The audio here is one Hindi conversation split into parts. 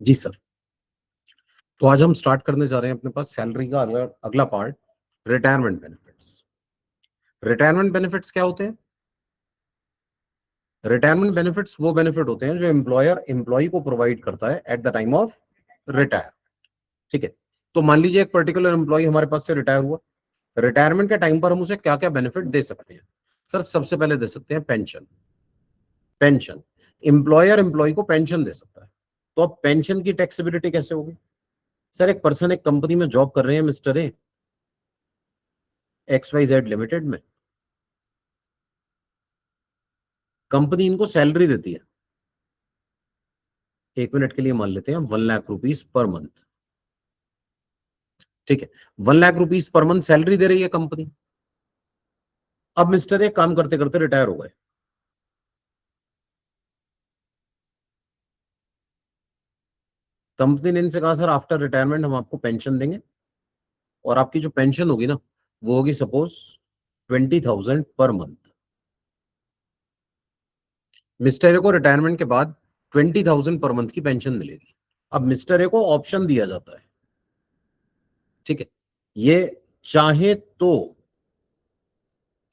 जी सर। तो आज हम स्टार्ट करने जा रहे हैं अपने पास सैलरी का अगला part, retirement benefits. Retirement benefits क्या होते हैं? रिटायरमेंट बेनिफिट्स वो बेनिफिट होते हैं जो एम्प्लॉयर एम्प्लॉय को प्रोवाइड करता है at the time of retire. ठीक है। तो मान लीजिए एक पर्टिकुलर एम्प्लॉय हमारे पास से रिटायर हुआ। रिटायरमेंट के टाइम पर हम उसे क्या क्या बेनिफिट दे सकते हैं? सर सबसे पहले दे सकते हैं पेंशन। पेंशन, एम्प्लॉयर एम्प्लॉय को पेंशन दे सकता है। तो अब पेंशन की टैक्सेबिलिटी कैसे होगी? सर एक पर्सन एक कंपनी में जॉब कर रहे हैं मिस्टर ए, XYZ लिमिटेड में। कंपनी इनको सैलरी देती है, 1 मिनट के लिए मान लेते हैं 1 लाख रुपीज पर मंथ। ठीक है, 1 lakh rupees per month salary दे रही है कंपनी। अब मिस्टर एक काम करते करते रिटायर हो गए। कंपनी ने इनसे कहा सर आफ्टर रिटायरमेंट हम आपको पेंशन देंगे, और आपकी जो पेंशन होगी ना वो होगी suppose 20,000 per month. Mister A को रिटायरमेंट के बाद 20,000 पर मंथ की पेंशन मिलेगी। अब मिस्टर ए को ऑप्शन दिया जाता है, ठीक है, ये चाहे तो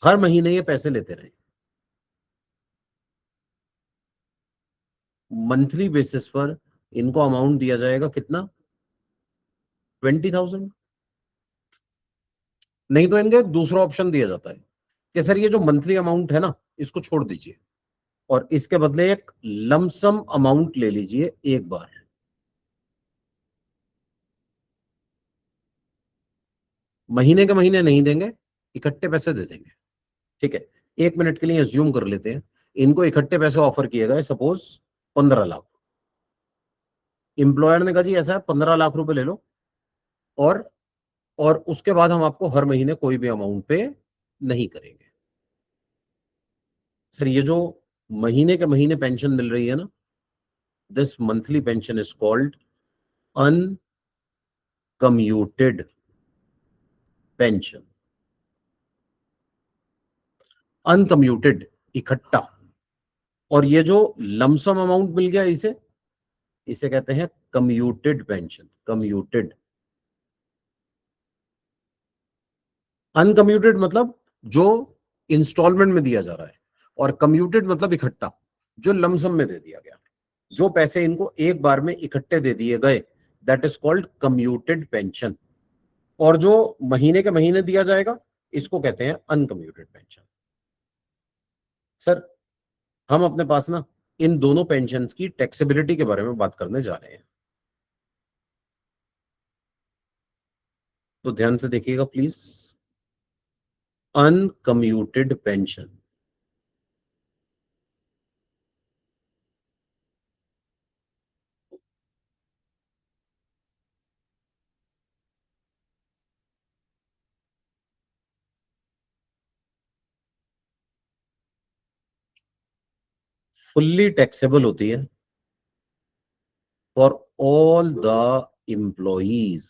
हर महीने ये पैसे लेते रहे, मंथली बेसिस पर इनको अमाउंट दिया जाएगा कितना? 20,000। नहीं तो इनको एक दूसरा ऑप्शन दिया जाता है कि सर ये जो मंथली अमाउंट है ना इसको छोड़ दीजिए और इसके बदले एक लमसम अमाउंट ले लीजिए एक बार। महीने के महीने नहीं देंगे, इकट्ठे पैसे दे देंगे। ठीक है, 1 मिनट के लिए अज्यूम कर लेते हैं इनको इकट्ठे पैसे ऑफर किए गए, सपोज 15 लाख। इंप्लॉयर ने कहा जी ऐसा है 15 लाख रुपए ले लो, और और उसके बाद हम आपको हर महीने कोई भी अमाउंट पे नहीं करेंगे। सर ये जो महीने के महीने पेंशन मिल रही है ना, this monthly pension is called uncommuted pension. Uncommuted, इकट्ठा। और ये जो लमसम अमाउंट मिल गया इसे इसे कहते हैं कम्यूटेड पेंशन। कम्यूटेड। अनकम्यूटेड मतलब जो इंस्टॉलमेंट में दिया जा रहा है, और कम्यूटेड मतलब इकट्ठा, जो लमसम में दे दिया गया। जो पैसे इनको एक बार में इकट्ठे दे दिए गए, that is called commuted pension. और जो महीने के महीने दिया जाएगा इसको कहते हैं अनकम्यूटेड पेंशन। सर हम अपने पास ना इन दोनों पेंशन की टैक्सेबिलिटी के बारे में बात करने जा रहे हैं, तो ध्यान से देखिएगा please. Uncommuted pension, fully taxable होती है फॉर ऑल द एम्प्लॉइज।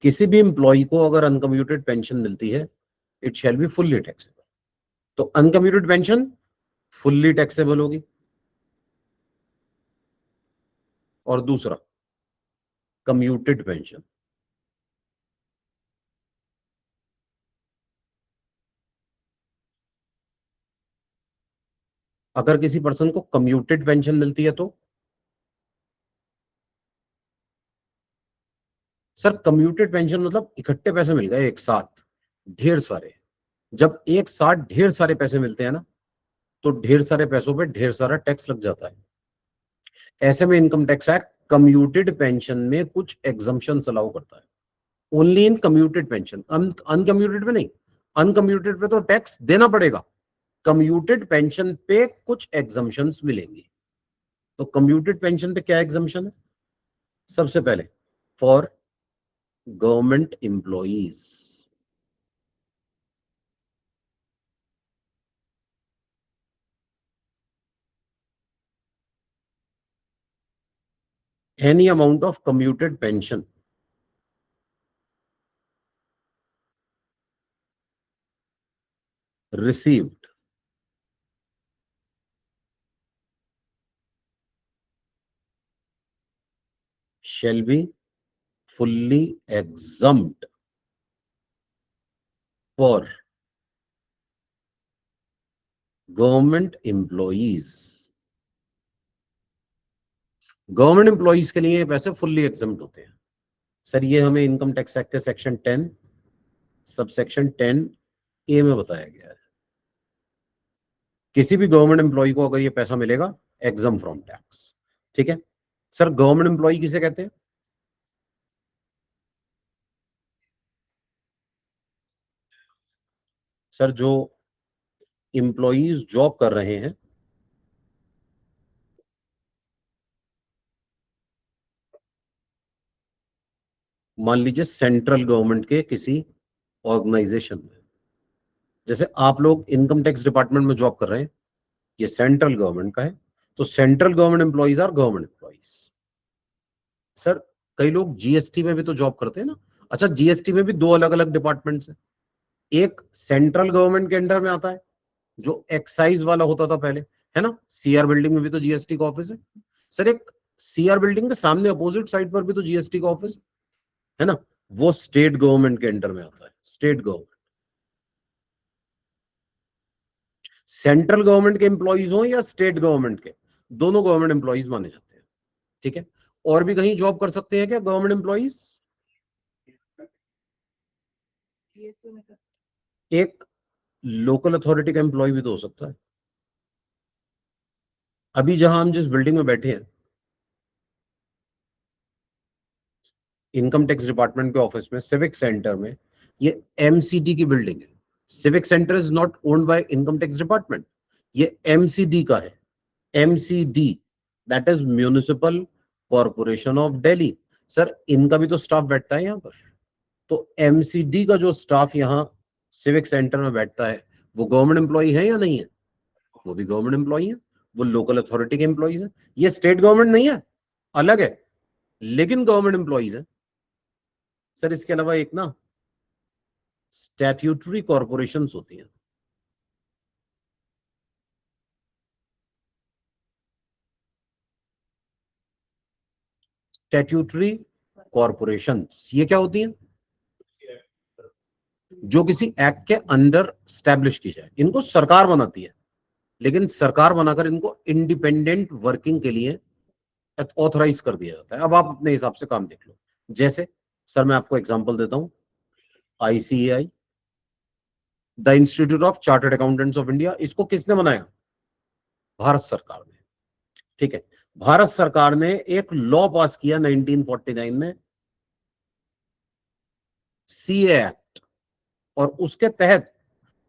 किसी भी एम्प्लॉय को अगर अनकम्यूटेड पेंशन मिलती है, it shall be fully taxable. तो अनकम्यूटेड पेंशन फुल्ली टैक्सेबल होगी। और दूसरा कम्यूटेड पेंशन, अगर किसी पर्सन को कम्यूटेड पेंशन मिलती है तो सर कम्यूटेड पेंशन मतलब इकट्ठे पैसे मिल गए एक साथ, ढेर सारे। जब एक साथ ढेर सारे पैसे मिलते हैं ना, तो ढेर सारे पैसों पे ढेर सारा टैक्स लग जाता है। ऐसे में income tax act commuted pension में कुछ एग्जम्पशन अलाउ करता है, only in commuted pension. Uncommuted पे नहीं। अनकम्यूटेड पे तो टैक्स देना पड़ेगा, कम्यूटेड पेंशन पे कुछ एग्जम्पशंस मिलेंगी। तो कम्यूटेड पेंशन पे क्या एग्जम्पशन है? सबसे पहले for government employees, any amount of commuted pension received shall be fully exempt for government employees. Government employees के लिए ये पैसे फुल्ली एग्जम्प्ट होते हैं। सर ये हमें इनकम टैक्स एक्ट के सेक्शन 10 सब सेक्शन 10A में बताया गया है। किसी भी गवर्नमेंट एम्प्लॉय को अगर ये पैसा मिलेगा एग्जम फ्रॉम टैक्स। ठीक है सर, गवर्नमेंट एम्प्लॉय किसे कहते हैं? सर जो एम्प्लॉइज जॉब कर रहे हैं मान लीजिए सेंट्रल गवर्नमेंट के किसी ऑर्गेनाइजेशन में, जैसे आप लोग इनकम टैक्स डिपार्टमेंट में जॉब कर रहे हैं, ये सेंट्रल गवर्नमेंट का है, तो central government employees are government employees. Sir कई लोग जीएसटी में भी तो जॉब करते हैं ना। अच्छा, जीएसटी में भी दो अलग अलग डिपार्टमेंट्स हैं। एक सेंट्रल गवर्नमेंट के अंडर में आता है जो एक्साइज वाला होता था पहले, है ना। सीआर बिल्डिंग में भी तो जीएसटी का ऑफिस है। सर एक सीआर बिल्डिंग के सामने अपोजिट साइड पर भी तो जीएसटी का ऑफिस है ना, वो स्टेट गवर्नमेंट के अंडर में आता है। स्टेट गवर्नमेंट, सेंट्रल गवर्नमेंट के एम्प्लॉइज हो या स्टेट गवर्नमेंट के, दोनों गवर्नमेंट एम्प्लॉइज माने जाते हैं। ठीक है, और भी कहीं जॉब कर सकते हैं क्या गवर्नमेंट एम्प्लॉइज? एक लोकल अथॉरिटी का एम्प्लॉय भी तो हो सकता है। अभी जहां हम जिस बिल्डिंग में बैठे हैं, इनकम टैक्स डिपार्टमेंट के ऑफिस में सिविक सेंटर में, ये एमसीडी की बिल्डिंग है। Civic centre is not owned by income tax department, ये एमसीडी का है। MCD that is municipal corporation of Delhi. Sir इनका भी तो स्टाफ बैठता है यहाँ पर, तो एमसीडी का जो स्टाफ यहाँ सिविक सेंटर में बैठता है वो गवर्नमेंट एम्प्लॉय है या नहीं है? वो भी गवर्नमेंट एम्प्लॉय है, वो लोकल अथॉरिटी के एम्प्लॉइज है। ये स्टेट गवर्नमेंट नहीं है, अलग है, लेकिन गवर्नमेंट एम्प्लॉइज है। सर इसके अलावा एक ना स्टैट्यूटरी कॉरपोरेशंस होती हैं। स्टैट्यूटरी कॉरपोरेशंस ये क्या होती हैं? जो किसी एक्ट के अंडर स्टैब्लिश की जाए। इनको सरकार बनाती है, लेकिन सरकार बनाकर इनको इंडिपेंडेंट वर्किंग के लिए ऑथराइज कर दिया जाता है। अब आप अपने हिसाब से काम देख लो। जैसे सर मैं आपको एग्जांपल देता हूं, ICAI, the institute of chartered accountants of India, इसको किसने बनाया? भारत सरकार ने। ठीक है, भारत सरकार ने एक लॉ पास किया 1949 में, सीए एक्ट, और उसके तहत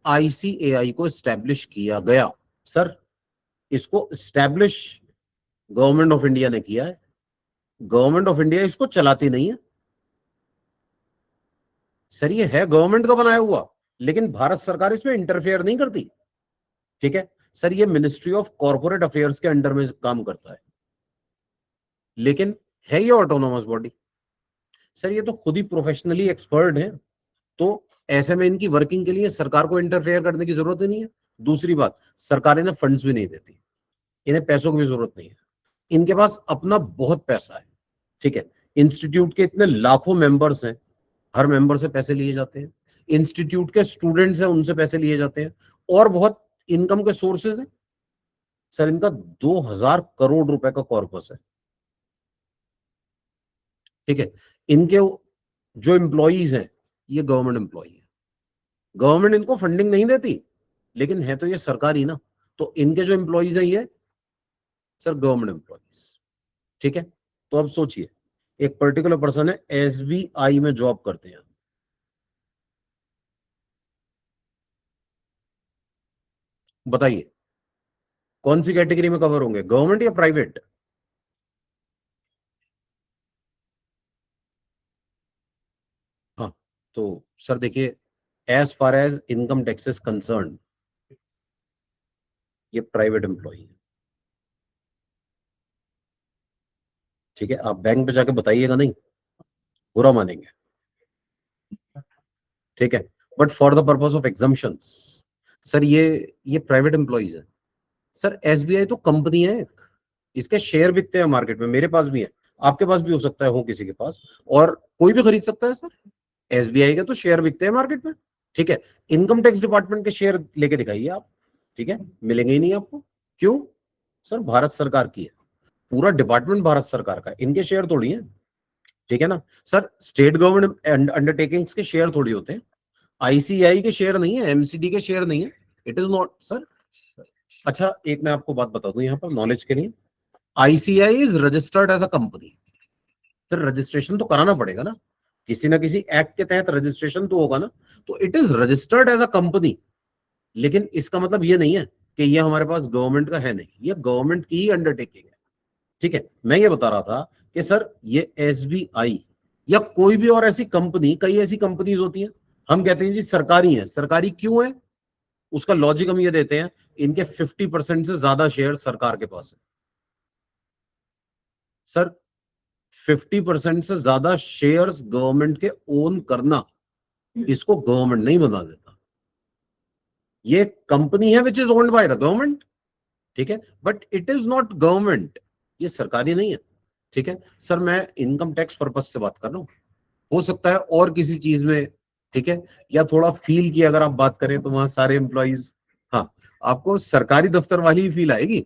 आईसीएआई को स्टैब्लिश किया गया। सर इसको स्टैब्लिश गवर्नमेंट ऑफ इंडिया ने किया है, गवर्नमेंट ऑफ इंडिया इसको चलाती नहीं है। सर ये है गवर्नमेंट का बनाया हुआ, लेकिन भारत सरकार इसमें इंटरफेयर नहीं करती। ठीक है सर, ये मिनिस्ट्री ऑफ कॉर्पोरेट अफेयर्स के अंडर में काम करता है, लेकिन है ये ऑटोनोमस बॉडी। सर ये तो खुद ही प्रोफेशनली एक्सपर्ट है, तो ऐसे में इनकी वर्किंग के लिए सरकार को इंटरफेयर करने की जरूरत ही नहीं है। दूसरी बात, सरकार इन्हें फंड्स भी नहीं देती, इन्हें पैसों की भी जरूरत नहीं है, इनके पास अपना बहुत पैसा है। ठीक है, इंस्टीट्यूट के इतने लाखों मेंबर्स हैं, हर मेंबर से पैसे लिए जाते हैं, इंस्टीट्यूट के स्टूडेंट्स हैं उनसे पैसे लिए जाते हैं, और बहुत इनकम के सोर्सेज हैं। सर इनका 2000 करोड़ रुपए का कॉर्पस है। ठीक है, इनके जो एम्प्लॉइज हैं ये गवर्नमेंट एम्प्लॉई है, गवर्नमेंट इनको फंडिंग नहीं देती, लेकिन है तो ये सरकारी ना, तो इनके जो एम्प्लॉइज हैं ये सर गवर्नमेंट एम्प्लॉइज। ठीक है, तो अब सोचिए एक पर्टिकुलर पर्सन है, एसबीआई में जॉब करते हैं, बताइए कौन सी कैटेगरी में कवर होंगे, गवर्नमेंट या प्राइवेट? हाँ, तो सर देखिए, as far as income tax is concern, ये प्राइवेट एम्प्लॉई है। ठीक है, आप बैंक पे जाके बताइएगा नहीं, बुरा मानेंगे। ठीक है, but for the purpose of exemptions, sir ये प्राइवेट एम्प्लॉइज है। सर एसबीआई तो कंपनी है, इसके शेयर बिकते हैं मार्केट में, मेरे पास भी है, आपके पास भी हो सकता है, हो किसी के पास, और कोई भी खरीद सकता है सर। एसबीआई के तो शेयर बिकते हैं मार्केट में, ठीक है। इनकम टैक्स डिपार्टमेंट के शेयर लेके दिखाइए आप, ठीक है, मिलेंगे ही नहीं आपको। क्यों सर? भारत सरकार की है, पूरा डिपार्टमेंट भारत सरकार का है, इनके शेयर थोड़ी है, ठीक है ना सर। स्टेट गवर्नमेंट अंडरटेकिंग्स के शेयर थोड़ी होते हैं, आईसीआई के शेयर नहीं है, एमसीडी के शेयर नहीं है, इट इज नॉट सर। अच्छा एक मैं आपको बात बता दूं यहाँ पर नॉलेज के लिए, ICI is registered as a company, फिर रजिस्ट्रेशन तो कराना पड़ेगा ना, किसी ना किसी एक्ट के तहत रजिस्ट्रेशन तो होगा ना, तो it is registered as a company. लेकिन इसका मतलब ये नहीं है कि ये हमारे पास गवर्नमेंट का है, नहीं, ये गवर्नमेंट की ही अंडरटेकिंग है, ठीक है। मैं ये बता रहा था कि सर ये एसबीआई या कोई भी और ऐसी कंपनी, कई ऐसी कंपनीज होती हैं, हम कहते हैं जी सरकारी है, सरकारी क्यों है? उसका लॉजिक हम ये देते हैं, इनके 50% से ज्यादा शेयर सरकार के पास है सर। 50% से ज्यादा शेयर्स गवर्नमेंट के ओन करना, इसको गवर्नमेंट नहीं बना देता, ये कंपनी है which is owned by the government, ठीक है, but it is not government, ये सरकारी नहीं है, ठीक है सर। मैं इनकम टैक्स पर्पज से बात कर रहा हूं, हो सकता है और किसी चीज में, ठीक है, या थोड़ा फील की अगर आप बात करें तो वहां सारे एम्प्लॉइज, हाँ, आपको सरकारी दफ्तर वाली ही फील आएगी,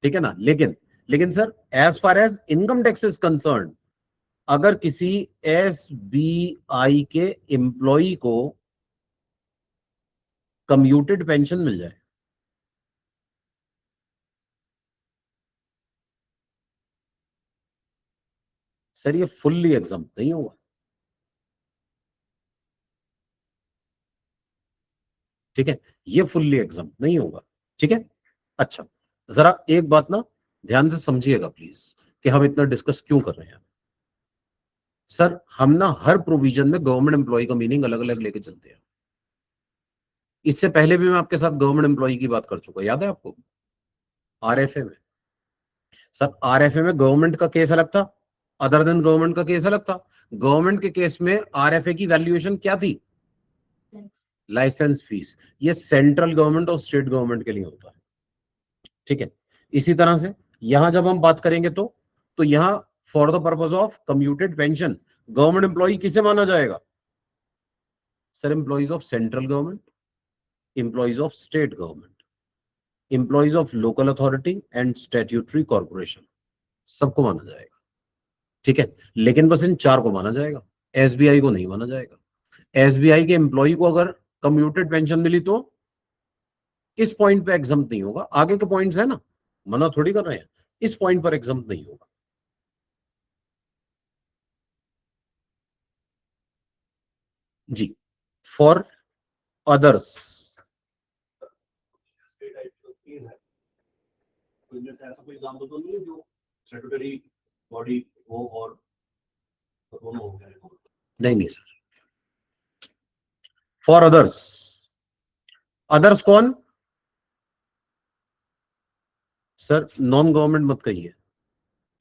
ठीक है ना। लेकिन sir as far as income tax is concern, अगर किसी एसबीआई के एम्प्लॉय को कम्यूटेड पेंशन मिल जाए, सर ये फुल्ली एग्जाम नहीं होगा, ठीक है, ये फुल्ली एग्जाम नहीं होगा, ठीक है। अच्छा, जरा एक बात ना ध्यान से समझिएगा प्लीज, कि हम इतना डिस्कस क्यों कर रहे हैं। सर हम ना हर प्रोविजन में गवर्नमेंट एम्प्लॉय का मीनिंग अलग अलग लेके चलते हैं। इससे पहले भी मैं आपके साथ गवर्नमेंट एम्प्लॉय की बात कर चुका, याद है आपको? आरएफए में, सर आरएफए में गवर्नमेंट का केस अलग था, अदर देन गवर्नमेंट का केस अलग था। गवर्नमेंट के केस में आरएफए की वैल्यूएशन क्या थी? Licence fees. ये सेंट्रल गवर्नमेंट और स्टेट गवर्नमेंट के लिए होता है, ठीक है। इसी तरह से यहां जब हम बात करेंगे तो यहां for the purpose of commuted pension government employ किसे माना जाएगा? Sir employees of central government, employees of state government, employees of local authority and statutory corporation, सबको माना जाएगा, ठीक है। लेकिन बस इन चार को माना जाएगा, एसबीआई को नहीं माना जाएगा। एसबीआई के एम्प्लॉय को अगर कम्यूटेड पेंशन मिली तो इस पॉइंट पे एग्जाम नहीं होगा, आगे के पॉइंट्स है ना, मना थोड़ी कर रहे हैं, इस पॉइंट पर एग्जाम नहीं होगा। जी, फॉर अदर्स, ऐसा कोई एग्जाम्पल तो नहीं है जो स्टैट्यूटरी बॉडी हो और दोनों हो गए? नहीं नहीं सर, फॉर अदर्स, अदर्स कौन? सर नॉन गवर्नमेंट मत कहिए,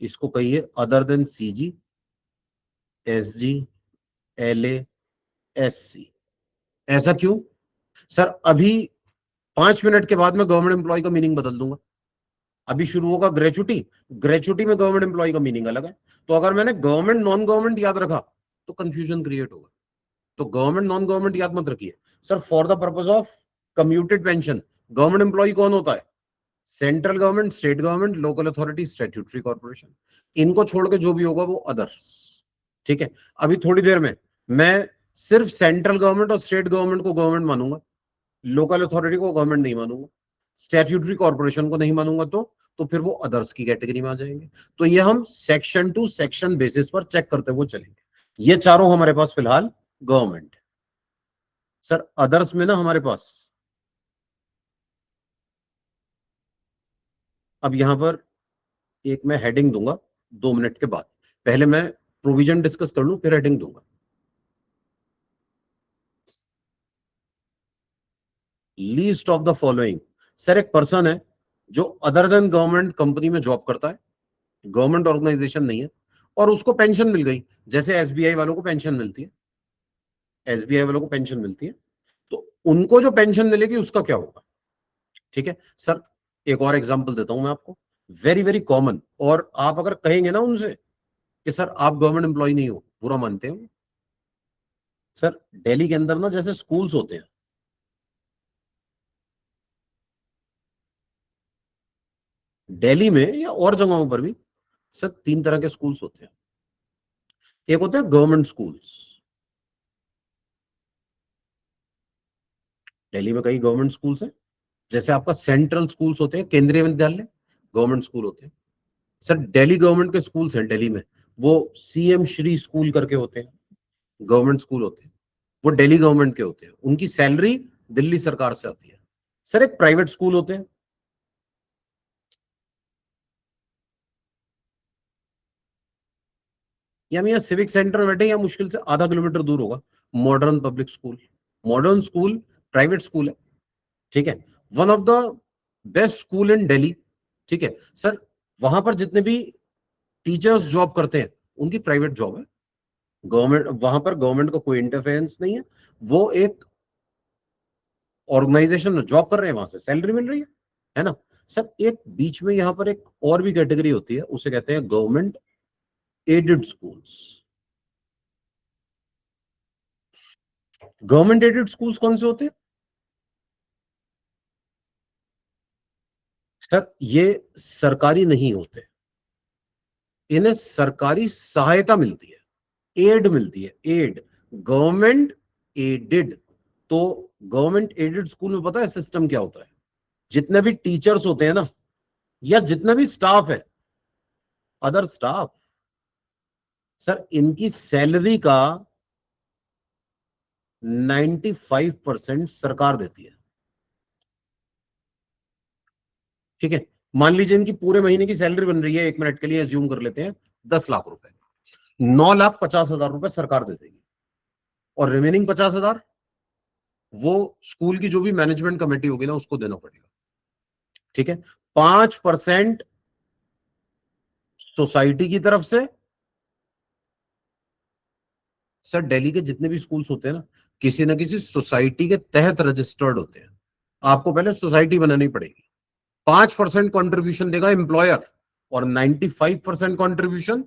इसको कहिए other than CG, SG, LA, SC. ऐसा क्यों? सर अभी 5 मिनट के बाद मैं गवर्नमेंट एम्प्लॉय का मीनिंग बदल दूंगा, अभी शुरू होगा ग्रेचुटी, ग्रेचुटी में गवर्नमेंट एम्प्लॉय का मीनिंग अलग है, तो अगर मैंने गवर्नमेंट नॉन गवर्नमेंट याद रखा तो कंफ्यूजन क्रिएट होगा, तो गवर्नमेंट नॉन गवर्नमेंट याद मत रखिए sir. For the purpose of commuted pension government employ कौन होता है? Central government, state government, local authority, statutory corporation, इनको छोड़ के जो भी होगा वो अदर्स, ठीक है। अभी थोड़ी देर में मैं सिर्फ सेंट्रल गवर्नमेंट और स्टेट गवर्नमेंट को गवर्नमेंट मानूंगा, लोकल अथॉरिटी को गवर्नमेंट नहीं मानूंगा, स्टैट्यूटरी कॉर्पोरेशन को नहीं मानूंगा, तो फिर वो अदर्स की कैटेगरी में आ जाएंगे। तो ये हम सेक्शन टू सेक्शन बेसिस पर चेक करते हुए चलेंगे। ये चारों हमारे पास फिलहाल गवर्नमेंट। सर अदर्स में ना हमारे पास, अब यहां पर एक मैं हेडिंग दूंगा 2 मिनट के बाद, पहले मैं प्रोविजन डिस्कस कर लूं फिर हेडिंग दूंगा। Least of the following, sir एक पर्सन है जो अदर देन गवर्नमेंट कंपनी में जॉब करता है, गवर्नमेंट ऑर्गेनाइजेशन नहीं है, और उसको पेंशन मिल गई, जैसे एसबीआई वालों को पेंशन मिलती है, एसबीआई वालों को पेंशन मिलती है, तो उनको जो पेंशन मिलेगी उसका क्या होगा, ठीक है सर। एक और एग्जांपल देता हूं मैं आपको, वेरी वेरी कॉमन, और आप अगर कहेंगे ना उनसे कि सर आप गवर्नमेंट एम्प्लॉय नहीं हो, बुरा मानते हो? सर दिल्ली के अंदर ना जैसे स्कूल्स होते हैं, दिल्ली में या और जगहों पर भी सर 3 तरह के स्कूल्स होते हैं। एक होते हैं गवर्नमेंट स्कूल्स, दिल्ली में कई गवर्नमेंट स्कूल्स हैं। जैसे आपका सेंट्रल स्कूल्स होते हैं, केंद्रीय विद्यालय, गवर्नमेंट स्कूल होते हैं। सर दिल्ली गवर्नमेंट के स्कूल्स हैं दिल्ली में, वो सीएम श्री स्कूल करके होते हैं, गवर्नमेंट स्कूल होते हैं, वो दिल्ली गवर्नमेंट के होते हैं, उनकी सैलरी दिल्ली सरकार से आती है। सर एक प्राइवेट स्कूल होते हैं, या हम यहाँ सिविक सेंटर में बैठे, या मुश्किल से आधा किलोमीटर दूर होगा modern public school. Modern school private school है, ठीक है, one of the best school इन दिल्ली, ठीक है सर। वहां पर जितने भी टीचर्स जॉब करते हैं उनकी प्राइवेट जॉब है, गवर्नमेंट, वहां पर गवर्नमेंट का कोई इंटरफेरेंस नहीं है। वो एक ऑर्गेनाइजेशन में जॉब कर रहे हैं, वहां से सैलरी मिल रही है ना। सर एक बीच में यहाँ पर एक और भी कैटेगरी होती है, उसे कहते हैं government aided schools. Government aided schools कौन से होते हैं? सर ये सरकारी नहीं होते, इन्हें सरकारी सहायता मिलती है, एड मिलती है, एड, गवर्नमेंट एडेड। तो गवर्नमेंट एडेड स्कूल में पता है सिस्टम क्या होता है? जितने भी टीचर्स होते हैं ना, या जितना भी स्टाफ है, अदर स्टाफ, सर इनकी सैलरी का 95% सरकार देती है, ठीक है। मान लीजिए इनकी पूरे महीने की सैलरी बन रही है, 1 मिनट के लिए एज्यूम कर लेते हैं 10 लाख रुपए, 9,50,000 रुपए सरकार दे देगी, और रिमेनिंग 50,000 वो स्कूल की जो भी मैनेजमेंट कमेटी होगी ना उसको देना पड़ेगा, ठीक है। 5% सोसाइटी की तरफ से। सर दिल्ली के जितने भी स्कूल्स होते हैं ना, किसी ना किसी सोसाइटी के तहत रजिस्टर्ड होते हैं, आपको पहले सोसाइटी बनानी पड़ेगी। 5% कॉन्ट्रीब्यूशन देगा एम्प्लॉयर, और 95% कॉन्ट्रीब्यूशन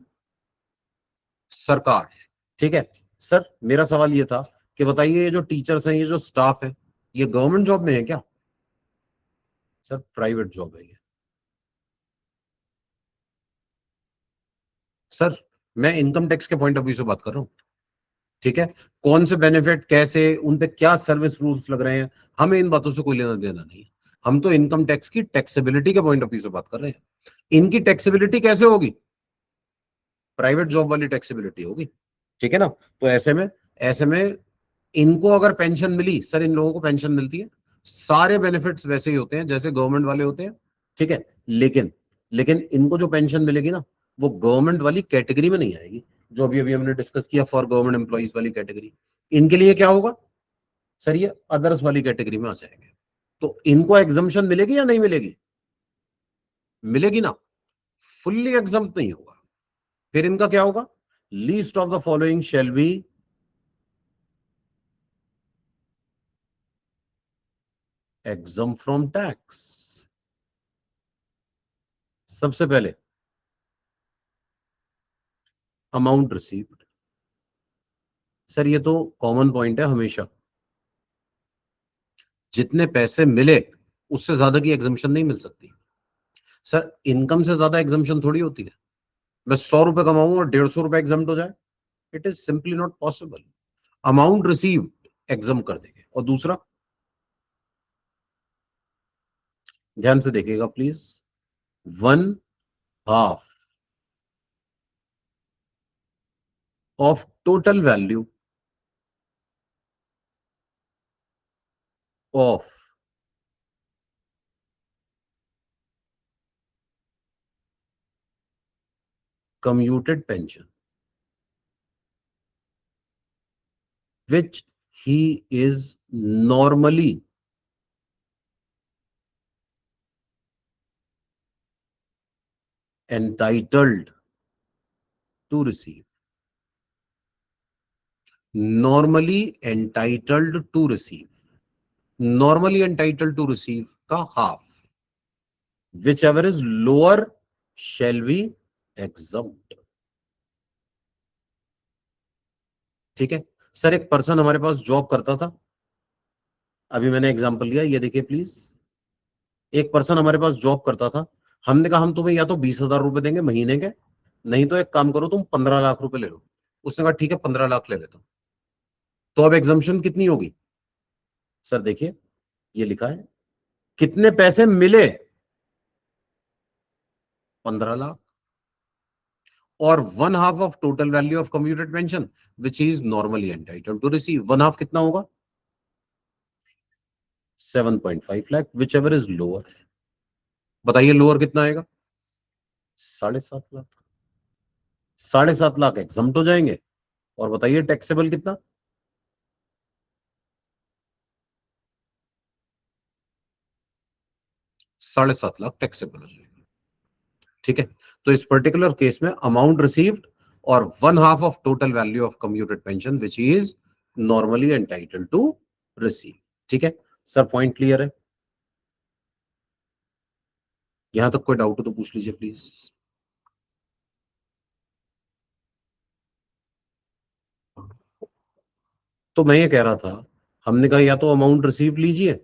सरकार, ठीक है। सर मेरा सवाल ये था कि बताइए, ये जो टीचर्स हैं, ये जो स्टाफ है, ये गवर्नमेंट जॉब में है क्या? सर प्राइवेट जॉब है ये। सर मैं इनकम टैक्स के पॉइंट ऑफ व्यू से बात कर रहा हूं, ठीक है। कौन से बेनिफिट, कैसे, उन पे क्या सर्विस रूल्स लग रहे हैं, हमें इन बातों से कोई लेना देना नहीं है। हम तो इनकम टैक्स की टैक्सेबिलिटी के पॉइंट ऑफ व्यू से बात कर रहे हैं। इनकी टैक्सेबिलिटी कैसे होगी? प्राइवेट जॉब वाली टैक्सेबिलिटी होगी, ठीक है ना। तो ऐसे में इनको अगर पेंशन मिली, सर इन लोगों को पेंशन मिलती है, सारे बेनिफिट्स वैसे ही होते हैं जैसे गवर्नमेंट वाले होते हैं, ठीक है। लेकिन लेकिन इनको जो पेंशन मिलेगी ना, वो गवर्नमेंट वाली कैटेगरी में नहीं आएगी, जो अभी अभी हमने डिस्कस किया फॉर गवर्नमेंट एम्प्लॉइज वाली कैटेगरी। इनके लिए क्या होगा? सर ये अदर्स वाली कैटेगरी में आ जाएंगे। तो इनको एग्जम्पशन मिलेगी या नहीं मिलेगी? मिलेगी ना, फुल्ली एग्जम्प्ट नहीं होगा। फिर इनका क्या होगा? Least of the following shall be एग्जम from tax. सबसे पहले अमाउंट रिसीव्ड। सर ये तो कॉमन पॉइंट है हमेशा, जितने पैसे मिले उससे ज्यादा की एग्जम्पशन नहीं मिल सकती। सर इनकम से ज्यादा एग्जम्पशन थोड़ी होती है, मैं 100 रुपए कमाऊं और 150 रुपए एग्जाम्प्ट हो जाए, it is simply not possible. Amount received exam कर देंगे। और दूसरा, ध्यान से देखिएगा please, 1/2 of total value of commuted pension which he is normally entitled to receive, normally entitled to receive, normally entitled to receive का half, whichever is lower shall be exempt। ठीक है सर, एक पर्सन हमारे पास जॉब करता था, अभी मैंने एग्जांपल लिया, ये देखिए प्लीज। एक पर्सन हमारे पास जॉब करता था, हमने कहा हम तुम्हें या तो 20,000 रुपए देंगे महीने के, नहीं तो एक काम करो तुम 15 लाख रुपए ले लो। उसने कहा ठीक है 15 लाख ले लेता हूं। तो अब एग्जाम्पशन कितनी होगी सर? देखिए ये लिखा है, कितने पैसे मिले? 15 लाख। और 1/2 of total value of computed pension which is normally entitled to receive. 1/2 कितना होगा? 7.5 lakh, which ever is. बताइए लोअर कितना आएगा? 7.5 लाख। 7.5 लाख एग्जम्प्ट हो जाएंगे। और बताइए टैक्सेबल कितना? 7.5 लाख टैक्सेबल हो जाएगा। ठीक है, तो इस पर्टिकुलर केस में अमाउंट रिसीव्ड और 1/2 of total value of computed pension which is normally entitled to receive. ठीक है सर, पॉइंट क्लियर है? यहां तक कोई डाउट हो तो पूछ लीजिए प्लीज। तो मैं ये कह रहा था, हमने कहा या तो अमाउंट रिसीव लीजिए,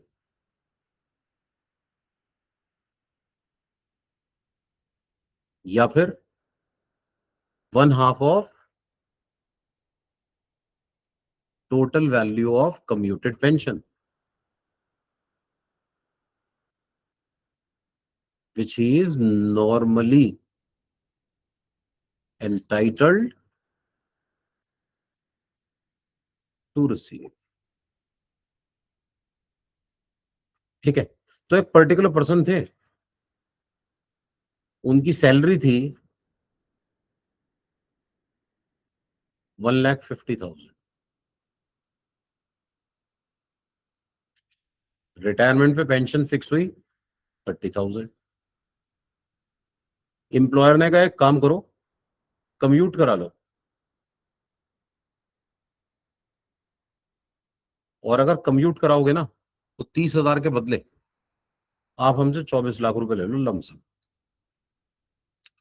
या फिर 1/2 of total value of computed pension which is normally entitled to receive। ठीक है, तो एक पर्टिकुलर पर्सन थे, उनकी सैलरी थी 1,50,000। रिटायरमेंट पे पेंशन फिक्स हुई 30,000। एम्प्लॉयर ने कहा एक काम करो, कम्यूट करा लो, और अगर कम्यूट कराओगे ना तो 30,000 के बदले आप हमसे 24 लाख रुपए ले लो लमसम।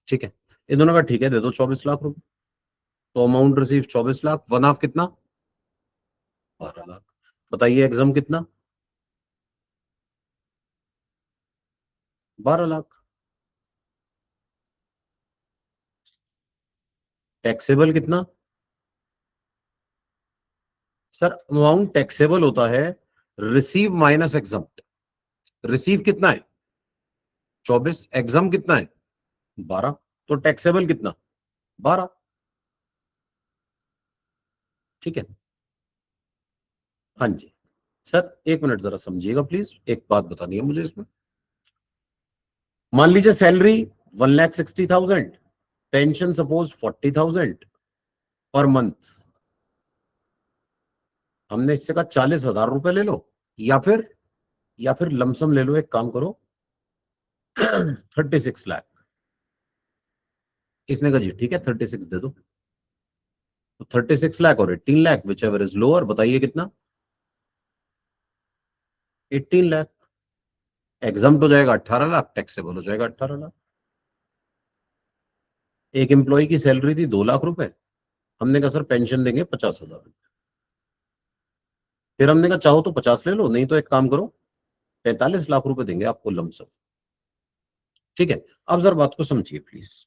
ठीक है, इन दोनों का ठीक है, दे दो 24 लाख रुपए। तो अमाउंट रिसीव 24 लाख, 1/2 कितना? 12 लाख। बताइए एग्जाम कितना? 12 लाख। टैक्सेबल कितना? सर अमाउंट टैक्सेबल होता है रिसीव माइनस एग्जम्प्ट। रिसीव कितना है? 24। एग्जाम कितना है? 12। तो टैक्सेबल कितना? 12। ठीक है, हाँ जी। सर एक मिनट जरा समझिएगा प्लीज, एक बात बतानी है मुझे इसमें। मान लीजिए salary 1,60,000, pension suppose 40,000 per month. हमने इससे कहा 40,000 रुपए ले लो, या फिर लमसम ले लो, एक काम करो 36 लाख। किसने कहा जी ठीक है 36 दे दो। तो 36 लाख और 18 lakh which ever is. बताइए कितना? 18 लाख। एग्जाम्प्ट हो जाएगा 18 लाख, टैक्सेबल हो जाएगा 18 लाख। एक एम्प्लॉय की सैलरी थी 2 लाख रुपए, हमने कहा सर पेंशन देंगे 50,000। फिर हमने कहा चाहो तो 50 ले लो, नहीं तो एक काम करो 45 लाख रुपए देंगे आपको लमसम। ठीक है, अब सर बात को समझिए प्लीज।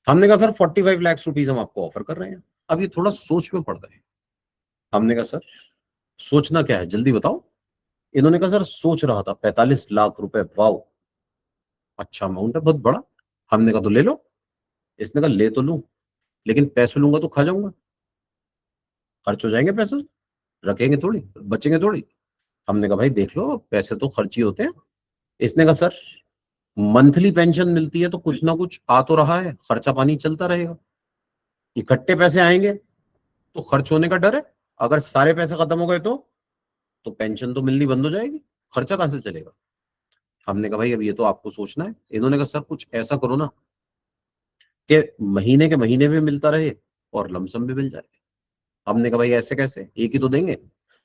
हमने कहा सर 45 लाख रुपीज हम आपको ऑफर कर रहे हैं। अब ये थोड़ा सोच में पड़ रहे हैं। हमने कहा सर सोचना क्या है जल्दी बताओ। इन्होंने कहा सर सोच रहा था 45 लाख रुपए, वाओ अच्छा अमाउंट है, बहुत बड़ा। हमने कहा तो ले लो। इसने कहा ले तो लूं, लेकिन पैसे लूंगा तो खा जाऊंगा, खर्च हो जाएंगे पैसे, रखेंगे थोड़ी, बचेंगे थोड़ी। हमने कहा भाई देख लो पैसे तो खर्च ही होते हैं। इसने कहा सर मंथली पेंशन मिलती है तो कुछ ना कुछ आ तो रहा है, खर्चा पानी चलता रहेगा। इकट्ठे पैसे आएंगे तो खर्च होने का डर है, अगर सारे पैसे खत्म हो गए तो पेंशन तो मिलनी बंद हो जाएगी, खर्चा कहां से चलेगा। हमने कहा भाई अब ये तो आपको सोचना है। इन्होंने कहा सर कुछ ऐसा करो ना कि महीने के महीने भी मिलता रहे और लमसम भी मिल जाए। हमने कहा भाई ऐसे कैसे, एक ही तो देंगे।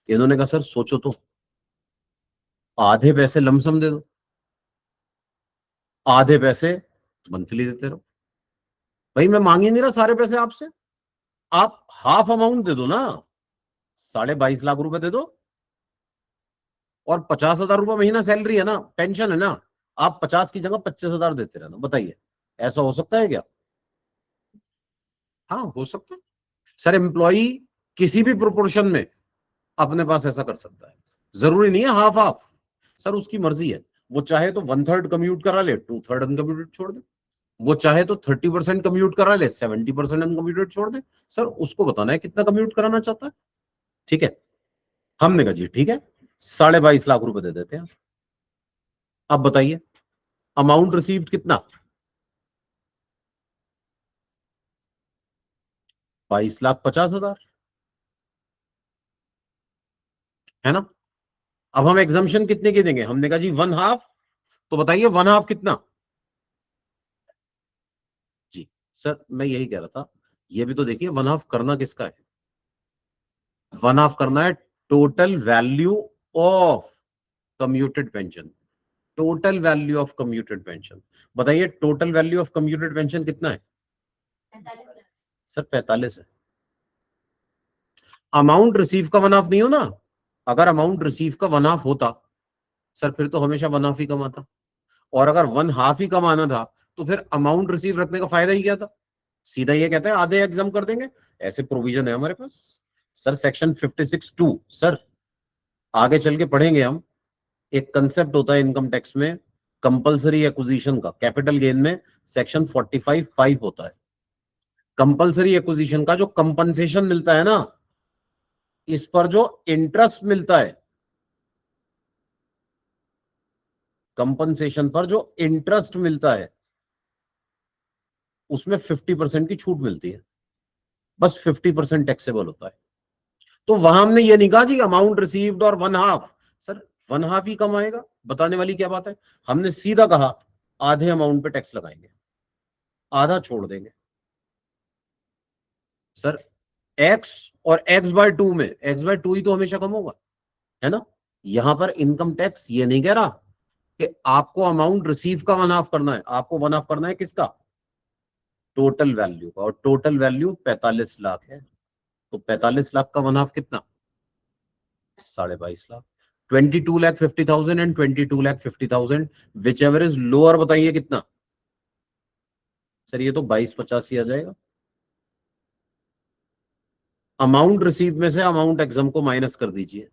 इन्होंने कहा सर सोचो तो, आधे पैसे लमसम दे दो, आधे पैसे मंथली देते रहो। भाई मैं मांग ही नहीं रहा सारे पैसे आपसे, आप हाफ अमाउंट दे दो ना, 22.5 लाख रुपए दे दो, और 50,000 रुपये महीना सैलरी है ना, पेंशन है ना, आप 50 की जगह 25,000 देते रहना। बताइए, ऐसा हो सकता है क्या? हाँ, हो सकता है सर। एम्प्लॉय किसी भी प्रोपोर्शन में अपने पास ऐसा कर सकता है, जरूरी नहीं है हाफ हाफ। सर उसकी मर्जी है, वो चाहे तो 1/3 कम्यूट करा ले, 2/3 अनकम्यूटेड छोड़ दे। वो चाहे तो 30% कम्यूट करा ले, 70% अनकम्यूटेड छोड़ दे। सर उसको बताना है कितना कम्यूट कराना चाहता है। ठीक है, हमने कहा जी ठीक है, 22.5 लाख रुपए दे देते हैं। अब बताइए, अमाउंट रिसीव्ड कितना? 22,50,000, है ना? अब हम एग्जाम्शन कितने की देंगे? हमने कहा जी 1/2। तो बताइए 1/2 कितना? जी सर, मैं यही कह रहा था, ये भी तो देखिए 1/2 करना किसका है? 1/2 करना है total value of commuted pension. Total value of commuted pension. बताइए total value of commuted pension कितना है? 45। सर 45 है। अमाउंट रिसीव का 1/2 नहीं हो ना। अगर अमाउंट रिसीव का 1/2 होता, सर फिर तो हमेशा 1/2 ही कमाता। और अगर 1/2 ही कमाना था, तो फिर अमाउंट रिसीव रखने का फायदा ही क्या था? सीधा ये कहते हैं आधे एग्जाम कर देंगे, ऐसे प्रोविजन है हमारे पास। सर सेक्शन 56(2), सर आगे चल के पढ़ेंगे हम, एक कंसेप्ट होता है इनकम टैक्स में कंपलसरी एक्विजिशन का, कैपिटल गेन में सेक्शन 45(5) होता है। कंपलसरी एक्विजिशन का जो कंपनसेशन मिलता है ना, इस पर जो इंटरेस्ट मिलता है, कंपनसेशन पर जो इंटरेस्ट मिलता है, उसमें 50% की छूट मिलती है। बस 50% टैक्सेबल होता है। तो वहां हमने ये नहीं कहा जी अमाउंट रिसीव्ड और 1/2। सर 1/2 ही कमाएगा, बताने वाली क्या बात है? हमने सीधा कहा आधे अमाउंट पे टैक्स लगाएंगे, आधा छोड़ देंगे। सर एक्स और x/2 में x/2 ही तो हमेशा कम होगा, है ना? यहां पर इनकम टैक्स ये नहीं कह रहा कि आपको अमाउंट रिसीव का 1/2 करना है, आपको 1/2 करना है किसका? टोटल वैल्यू का। और टोटल वैल्यू 45 लाख है, तो 45 लाख का 1/2 कितना? 22.5 lakh. 22,50,000 and 22,50,000, which ever is. बताइए कितना? सर ये तो 22,85 आ जाएगा। अमाउंट रिसीव में से अमाउंट एग्जाम को माइनस कर दीजिए,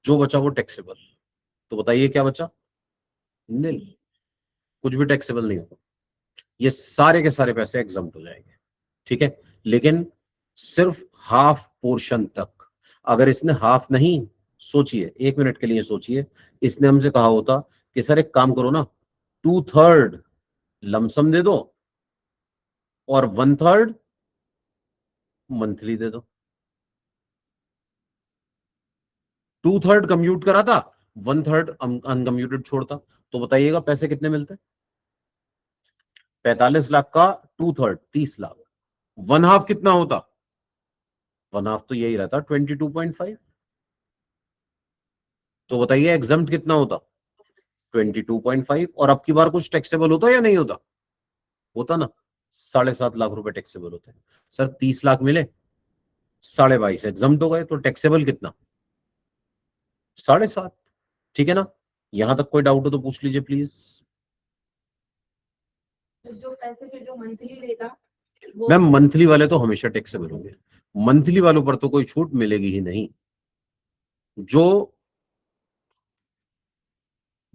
जो बचा वो टैक्सेबल। तो बताइए क्या बचा? नील। कुछ भी टैक्सेबल नहीं होगा, ये सारे के सारे पैसे एग्जाम्प्ट हो जाएंगे। ठीक है, लेकिन सिर्फ हाफ पोर्शन तक। अगर इसने हाफ नहीं, सोचिए 1 मिनट के लिए सोचिए, इसने हमसे कहा होता कि सर एक काम करो ना, 2/3 लमसम दे दो और 1/3 मंथली दे दो। 2/3 कम्यूट करा था, 1/3 अनकम्यूटेड छोड़ता। तो बताइएगा पैसे कितने मिलते? 45 लाख का 2/3 30 लाख। 1/2 कितना होता? 1/2 तो यही रहता 22.5। तो बताइए एग्जाम्प्ट कितना होता? 22.5। और अब की बार कुछ टैक्सेबल होता या नहीं होता? होता ना, 7.5 लाख रुपए टैक्सेबल होते हैं। सर 30 लाख मिले, 22.5 एग्जाम्प्ट हो गए, तो टैक्सेबल कितना? 7.5। ठीक है ना? यहां तक कोई डाउट हो तो पूछ लीजिए प्लीज। जो पैसे फिर जो मंथली लेगा, मैम मंथली वाले तो हमेशा टैक्सेबल होंगे, मंथली वालों पर तो कोई छूट मिलेगी ही नहीं। जो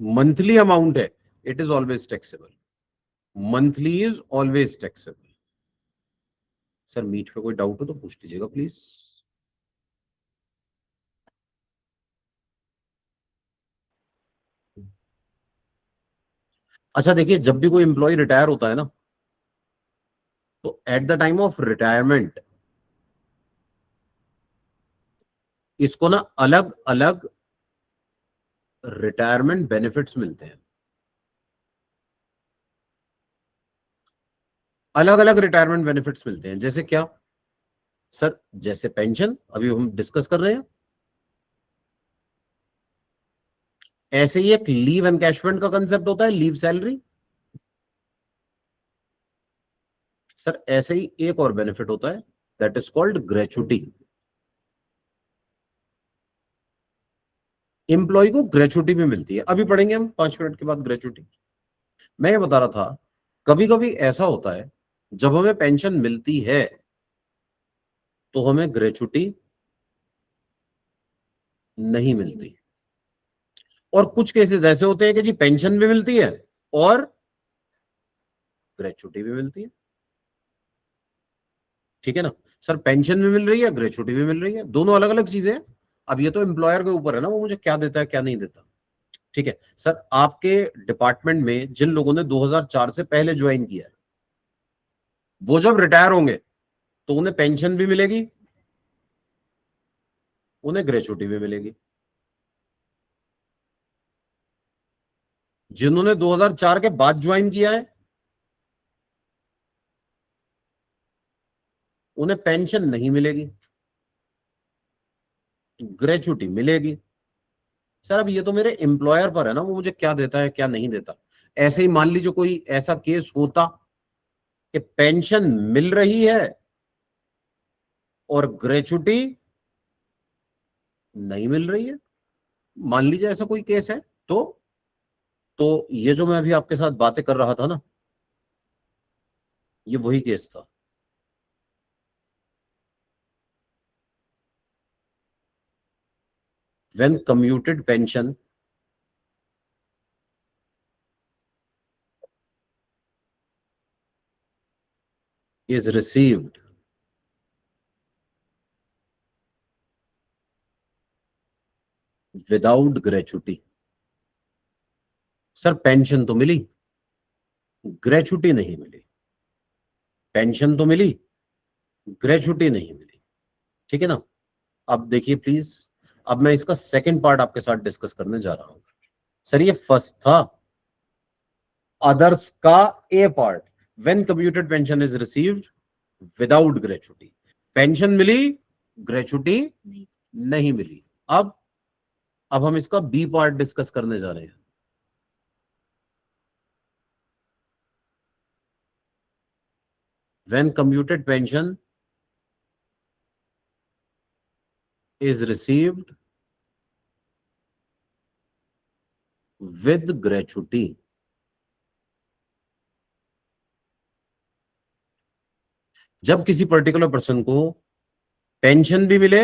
मंथली अमाउंट है, it is always taxable. Monthly is always taxable. Sir मीट पे कोई डाउट हो तो पूछ लीजिएगा प्लीज। अच्छा देखिए, जब भी कोई एम्प्लॉय रिटायर होता है ना, तो at the time of retirement इसको ना अलग अलग रिटायरमेंट बेनिफिट्स मिलते हैं। अलग अलग रिटायरमेंट बेनिफिट्स मिलते हैं, जैसे क्या? सर जैसे पेंशन अभी हम डिस्कस कर रहे हैं, ऐसे ही एक लीव एनकैशमेंट का कंसेप्ट होता है, लीव सैलरी। सर ऐसे ही एक और बेनिफिट होता है, that is called gratuity. Employ को ग्रेचुटी भी मिलती है, अभी पढ़ेंगे हम 5 मिनट के बाद ग्रेचुटी। मैं ये बता रहा था, कभी कभी ऐसा होता है जब हमें पेंशन मिलती है तो हमें ग्रेचुटी नहीं मिलती, और कुछ केसेस ऐसे होते हैं कि जी पेंशन भी मिलती है और ग्रेचुटी भी मिलती है। ठीक है ना सर, पेंशन भी मिल रही है, ग्रेचुटी भी मिल रही है, दोनों अलग अलग चीजें हैं। अब ये तो एम्प्लॉयर के ऊपर है ना, वो मुझे क्या देता है क्या नहीं देता। ठीक है सर, आपके डिपार्टमेंट में जिन लोगों ने 2004 से पहले ज्वाइन किया है, वो जब रिटायर होंगे तो उन्हें पेंशन भी मिलेगी, उन्हें ग्रेचुटी भी मिलेगी। जिन्होंने 2004 के बाद ज्वाइन किया है उन्हें पेंशन नहीं मिलेगी, ग्रेचुटी मिलेगी। सर अब ये तो मेरे एम्प्लॉयर पर है ना, वो मुझे क्या देता है क्या नहीं देता। ऐसे ही मान लीजिए कोई ऐसा केस होता कि पेंशन मिल रही है और ग्रेचुटी नहीं मिल रही है, मान लीजिए ऐसा कोई केस है, तो ये जो मैं अभी आपके साथ बातें कर रहा था ना, ये वही केस था। When commuted pension is received without gratuity. Sir pension तो मिली, ग्रेचुटी नहीं मिली, पेंशन तो मिली, ग्रेचुटी नहीं मिली। ठीक है ना। अब देखिए प्लीज, अब मैं इसका सेकंड पार्ट आपके साथ डिस्कस करने जा रहा हूं। सर ये फर्स्ट था, अदर्स का a part, when commuted pension is received without gratuity. Pension मिली, ग्रेचुटी नहीं मिली। अब हम इसका बी पार्ट डिस्कस करने जा रहे हैं। When commuted pension is received with gratuity। जब किसी पर्टिकुलर पर्सन को पेंशन भी मिले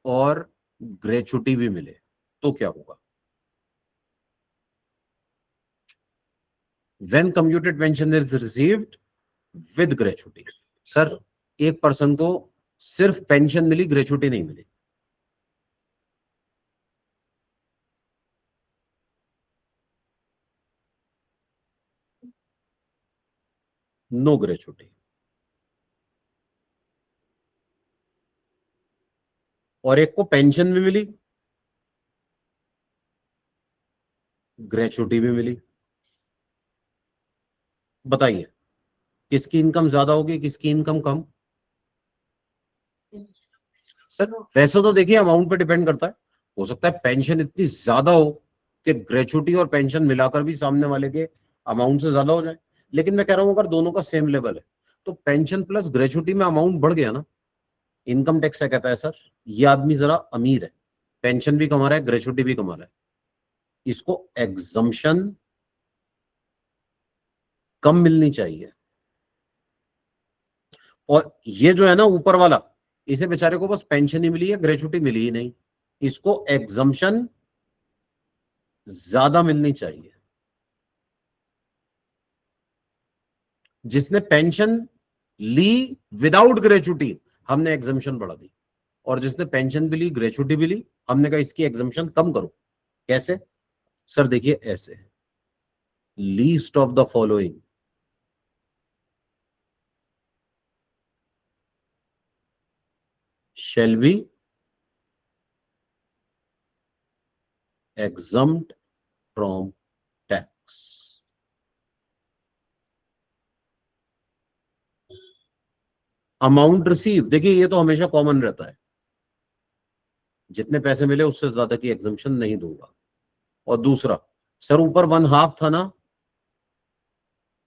और ग्रेचुटी भी मिले तो क्या होगा। When commuted pension is received with gratuity. Sir एक पर्सन को सिर्फ पेंशन मिली, ग्रेचुटी नहीं मिली, नो ग्रेचुटी। और एक को पेंशन भी मिली, ग्रेचुटी भी मिली। बताइए किसकी इनकम ज्यादा होगी, किसकी इनकम कम। सर वैसे तो देखिए अमाउंट पे डिपेंड करता है, हो सकता है पेंशन इतनी ज्यादा हो कि ग्रेचुटी और पेंशन मिलाकर भी सामने वाले के अमाउंट से ज्यादा हो जाए। लेकिन मैं कह रहा हूं अगर दोनों का सेम लेवल है तो पेंशन प्लस ग्रेचुटी में अमाउंट बढ़ गया ना, इनकम टैक्स क्या कहता है सर, ये आदमी जरा अमीर है, पेंशन भी कमा रहा है, ग्रेचुटी भी कमा रहा है, इसको एग्जम्पशन कम मिलनी चाहिए। और ये जो है ना ऊपर वाला, इसे बेचारे को बस पेंशन ही मिली है, ग्रेचुटी मिली ही नहीं, इसको एग्जम्पशन ज्यादा मिलनी चाहिए। जिसने पेंशन ली विदाउट ग्रेचुटी हमने एग्जम्पशन बढ़ा दी, और जिसने पेंशन भी ली ग्रेचुटी भी ली हमने कहा इसकी एग्जम्पशन कम करो। कैसे सर, देखिए ऐसे, least of the following shall be exempt from tax। Amount receive, देखिए ये तो हमेशा कॉमन रहता है, जितने पैसे मिले उससे ज्यादा की एग्जम्पशन नहीं दूंगा। और दूसरा, सर ऊपर 1/2 था ना,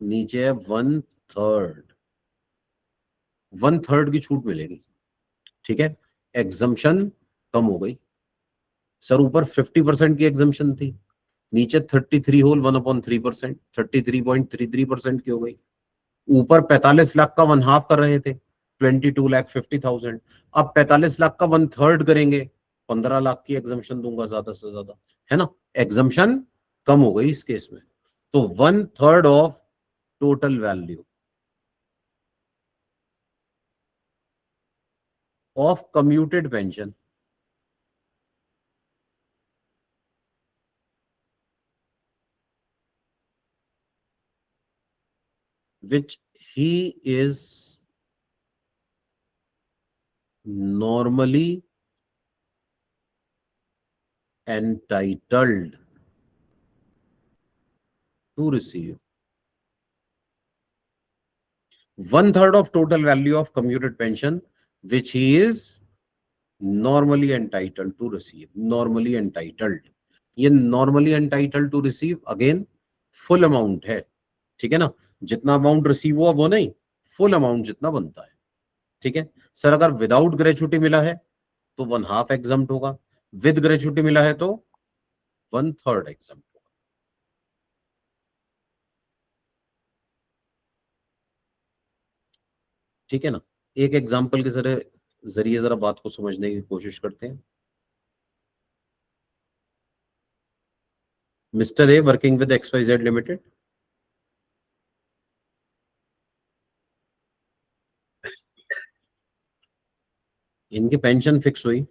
नीचे है 1/3। 1/3 की छूट मिलेगी, ठीक है। एग्जम्पशन कम हो गई सर, ऊपर 50% की एग्जम्पशन थी, नीचे 33 होल 1/3%, 33.33% की हो गई। ऊपर 45 लाख का 1/2 कर रहे थे, 22,50,000, अब 45 लाख का 1/3 करेंगे, 15 लाख की एग्जम्पशन दूंगा ज्यादा से ज्यादा, है ना। एग्जम्पशन कम हो गई इस केस में। तो 1/3 of total value of commuted pension which he is normally entitled to receive. 1/3 of total value of commuted pension which he is normally entitled to receive. Normally entitled, ये normally entitled to receive again full amount है, ठीक है ना। जितना अमाउंट रिसीव हुआ वो नहीं, फुल अमाउंट जितना बनता है, ठीक है। सर अगर विदाउट ग्रेचुटी मिला है तो 1/2 एग्जम्प्ट होगा, विद ग्रेचुटी मिला है तो 1/3 एग्जम्प्ट होगा, ठीक है ना। एक एग्जाम्पल के जरिए जरा बात को समझने की कोशिश करते हैं। Mister a working with XYZ limited, इनकी पेंशन फिक्स हुई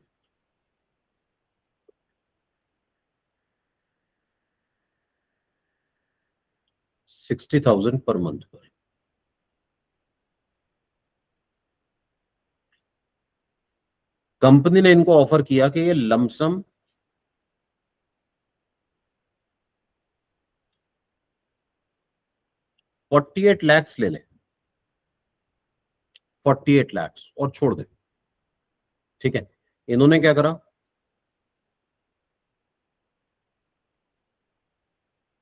60,000 पर मंथ पर। कंपनी ने इनको ऑफर किया कि ये लमसम 48 लैक्स ले लें, 48 लैक्स और छोड़ दें, ठीक है। इन्होंने क्या करा,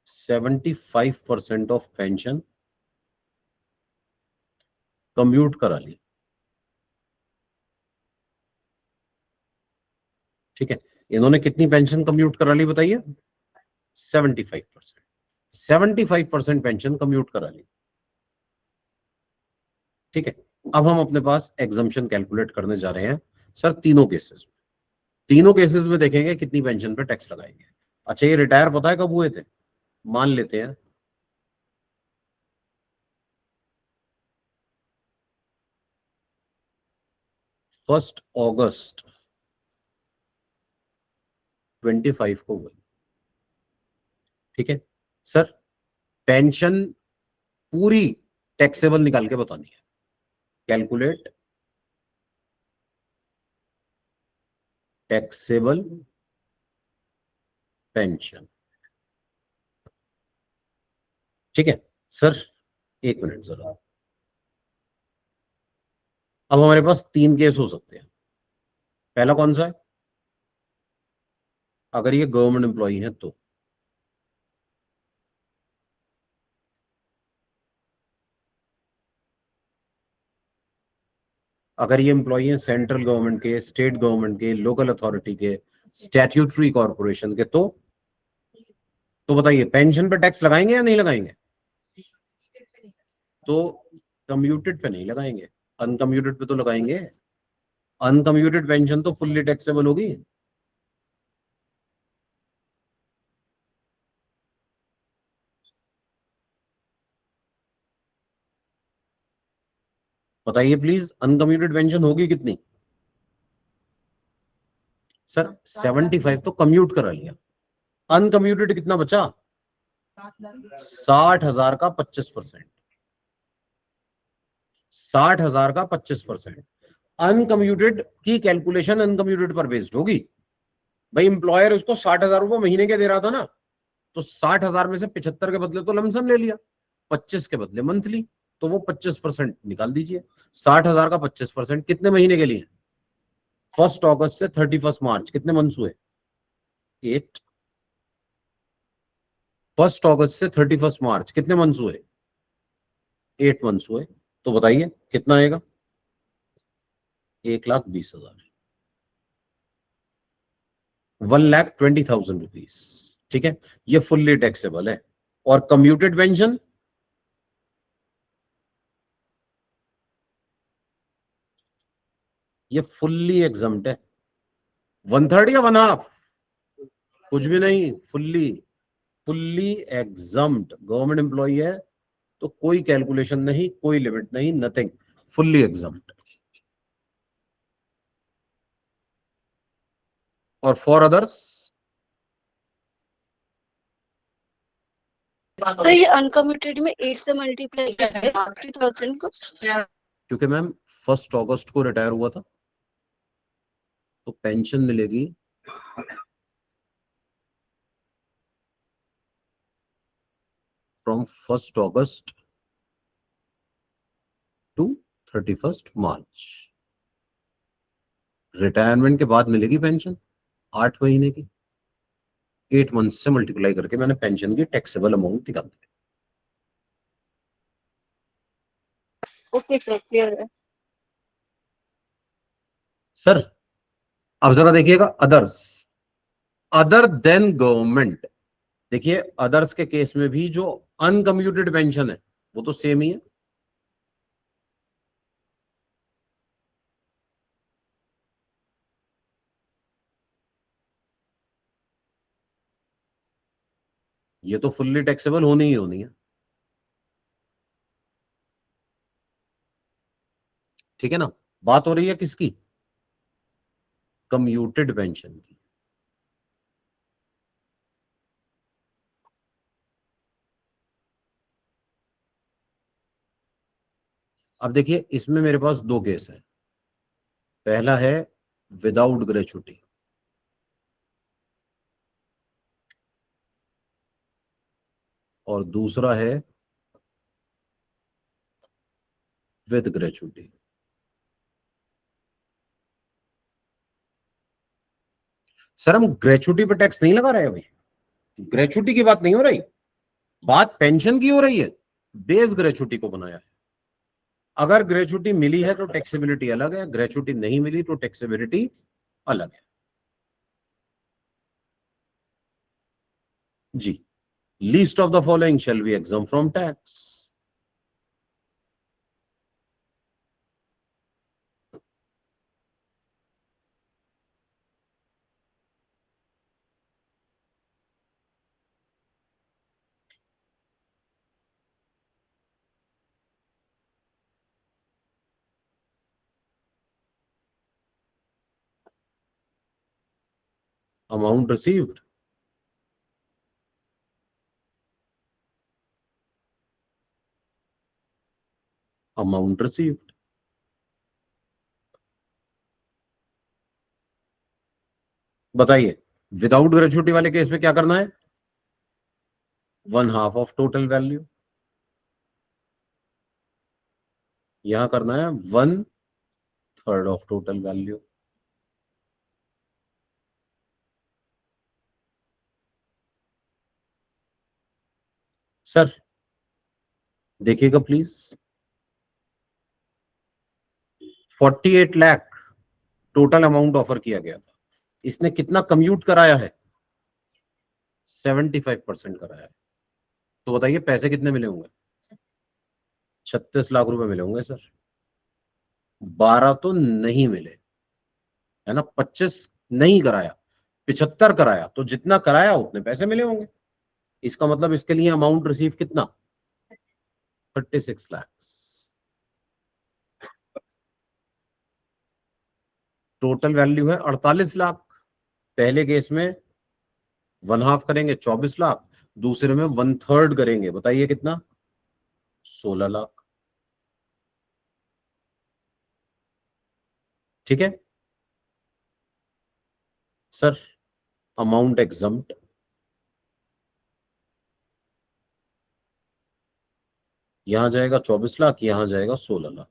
75% ऑफ पेंशन कम्यूट करा ली, ठीक है। इन्होंने कितनी पेंशन कम्यूट करा ली बताइए, 75%, 75% पेंशन कम्यूट करा ली, ठीक है। अब हम अपने पास एग्जम्पशन कैलकुलेट करने जा रहे हैं सर तीनों केसेस में। तीनों केसेस में देखेंगे कितनी पेंशन पे टैक्स लगाएंगे। अच्छा ये रिटायर पता है कब हुए थे, मान लेते हैं 1 अगस्त 25 को हुए, ठीक है। सर पेंशन पूरी टैक्सेबल निकाल के बतानी है, कैलकुलेट टैक्सेबल पेंशन, ठीक है। सर एक मिनट जरा, अब हमारे पास तीन केस हो सकते हैं। पहला कौन सा है, अगर ये गवर्नमेंट एम्प्लॉई है तो, अगर ये एम्प्लॉई है सेंट्रल गवर्नमेंट के, स्टेट गवर्नमेंट के, लोकल अथॉरिटी के, स्टैट्यूटरी कॉर्पोरेशन के, तो बताइए पेंशन पे टैक्स लगाएंगे या नहीं लगाएंगे। तो कम्यूटेड पे नहीं लगाएंगे, अनकम्यूटेड पे तो लगाएंगे। अनकम्यूटेड पेंशन तो फुल्ली टैक्सेबल होगी। बताइए प्लीज अनकम्यूटेड पेंशन होगी कितनी। सर 75 तो कम्यूट करा लिया, अनकम्यूटेड कितना बचा, 60,000 का 25%, 60,000 का 25%। अनकम्यूटेड की कैलकुलेशन अनकम्यूटेड पर बेस्ड होगी। भाई इंप्लॉयर उसको 60,000 रुपये महीने के दे रहा था ना, तो 60,000 में से 75 के बदले तो लमसम ले लिया, 25 के बदले मंथली, तो वो 25% निकाल दीजिए। 60,000 का 25% कितने महीने के लिए, 1 अगस्त से 31 मार्च, कितने मंथ्स हुए, 8। 1 अगस्त से 31 मार्च कितने मंथ्स हुए, 8 मंथ्स हुए। तो बताइए कितना आएगा, 1,20,000, 1,20,000 रुपीज, ठीक है, ये फुल्ली टैक्सेबल है। और कम्यूटेड पेंशन ये फुल्ली एग्जम्प्ट है। 1/3 या 1/2, कुछ भी नहीं, fully fully exempt government employ है तो कोई कैलकुलेशन नहीं, कोई लिमिट नहीं, नथिंग, फुल्ली एग्जम्प्ट। और फॉर अदर्स तो ये अनकम्यूटेड में 8 से मल्टीप्लाई करेंगे 30,000 को, क्योंकि मैम 1 अगस्त को रिटायर हुआ था तो पेंशन मिलेगी from 1 August to 31 March. Retirement के बाद मिलेगी पेंशन 8 महीने की, 8 मंथ से मल्टीप्लाई करके मैंने पेंशन की टैक्सेबल अमाउंट निकाल दी। ओके सर, क्लियर है। सर अब जरा देखिएगा अदर्स, अदर देन गवर्नमेंट। देखिए अदर्स के केस में भी जो अनकम्यूटेड पेंशन है वो तो सेम ही है। ये तो फुल्ली टैक्सेबल होनी ही होनी है, ठीक है ना। बात हो रही है किसकी, कम्यूटेड पेंशन की। अब देखिए इसमें मेरे पास दो केस है, पहला है विदाउट ग्रेचुटी और दूसरा है विद ग्रेचुटी। सर हम ग्रेचुटी पे टैक्स नहीं लगा रहे अभी, ग्रेचुटी की बात नहीं हो रही, बात पेंशन की हो रही है। बेस ग्रेचुटी को बनाया है, अगर ग्रेचुटी मिली है तो टैक्सेबिलिटी अलग है, ग्रेचुटी नहीं मिली तो टैक्सेबिलिटी अलग है। जी, least of the following shall be exempt from tax. Amount received, amount received. बताइए विदाउट ग्रेचुटी वाले केस में क्या करना है, 1/2 ऑफ टोटल वैल्यू, यहां करना है 1/3 ऑफ टोटल वैल्यू। सर देखिएगा please, 48 lakh total amount offer किया गया था, इसने कितना कम्यूट कराया है, 75% कराया है। तो बताइए पैसे कितने मिले होंगे, 36 लाख रुपए मिले होंगे सर। 12 तो नहीं मिले, है ना, 25 नहीं कराया, 75 कराया, तो जितना कराया उतने पैसे मिले होंगे। इसका मतलब इसके लिए अमाउंट रिसीव कितना, 36 लाख। टोटल वैल्यू है 48 लाख। पहले केस में 1/2 करेंगे 24 लाख, दूसरे में 1/3 करेंगे, बताइए कितना, 16 लाख। ठीक है सर, अमाउंट एग्जम्प्ट, यहां जाएगा 24 लाख, यहां जाएगा 16 लाख।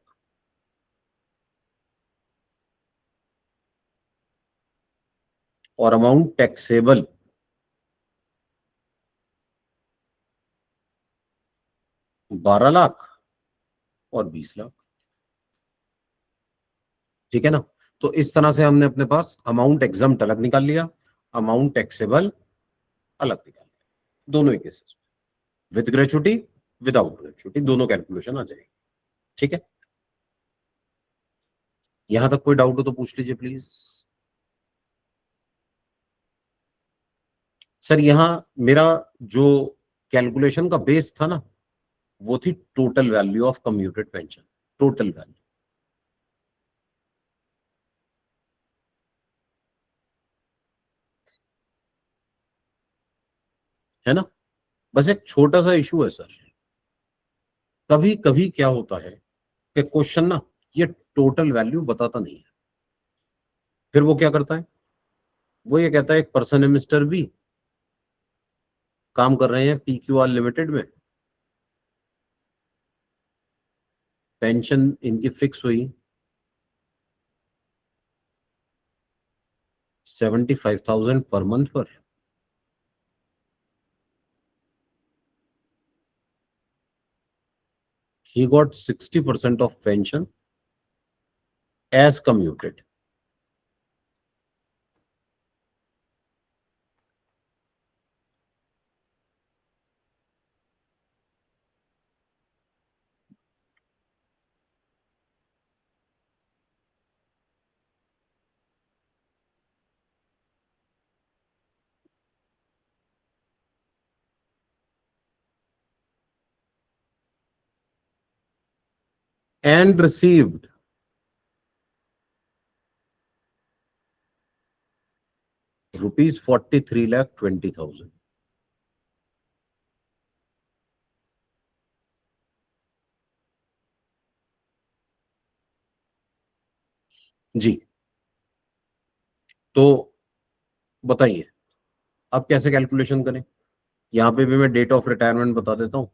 और अमाउंट टैक्सेबल 12 लाख और 20 लाख। ठीक है ना। तो इस तरह से हमने अपने पास अमाउंट एग्जम्प्ट अलग निकाल लिया, अमाउंट टैक्सेबल अलग निकाल लिया, दोनों ही cases with gratuity without gratuity दोनों कैलकुलेशन आ जाएगी। ठीक है, यहां तक कोई डाउट हो तो पूछ लीजिए प्लीज। सर यहां मेरा जो कैलकुलेशन का बेस था ना, वो थी total value of commuted pension, total value, है ना। बस एक छोटा सा इशू है सर, कभी कभी क्या होता है कि क्वेश्चन ना ये टोटल वैल्यू बताता नहीं है, फिर वो क्या करता है, वो ये कहता है एक पर्सन है मिस्टर बी, काम कर रहे हैं PQR लिमिटेड में, पेंशन इनकी फिक्स हुई 75,000 पर मंथ पर, he got 60% of pension as commuted. And received rupees 43,20,000. जी, तो बताइए अब कैसे कैलकुलेशन करें। यहां पे भी मैं डेट ऑफ रिटायरमेंट बता देता हूं।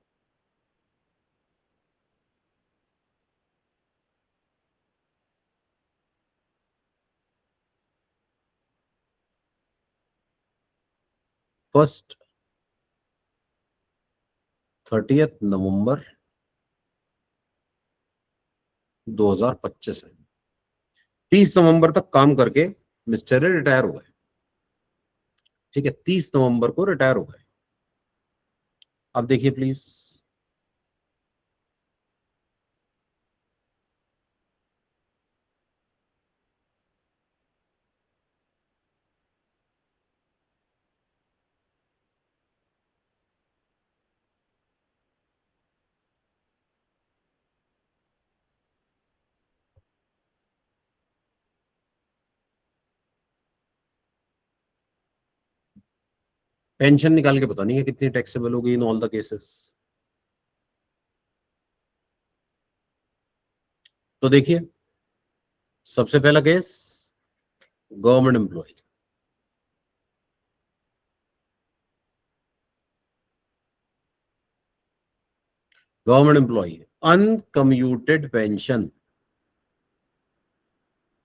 फर्स्ट 30 नवंबर 2025 है, 30 नवंबर तक काम करके मिस्टर रिटायर हो गए। ठीक है, 30 नवंबर को रिटायर हो गए। अब देखिए प्लीज, पेंशन निकाल के पता नहीं है कितनी टैक्सेबल होगी इन ऑल द केसेस। तो देखिए, सबसे पहला case government employ, government employ uncommuted pension.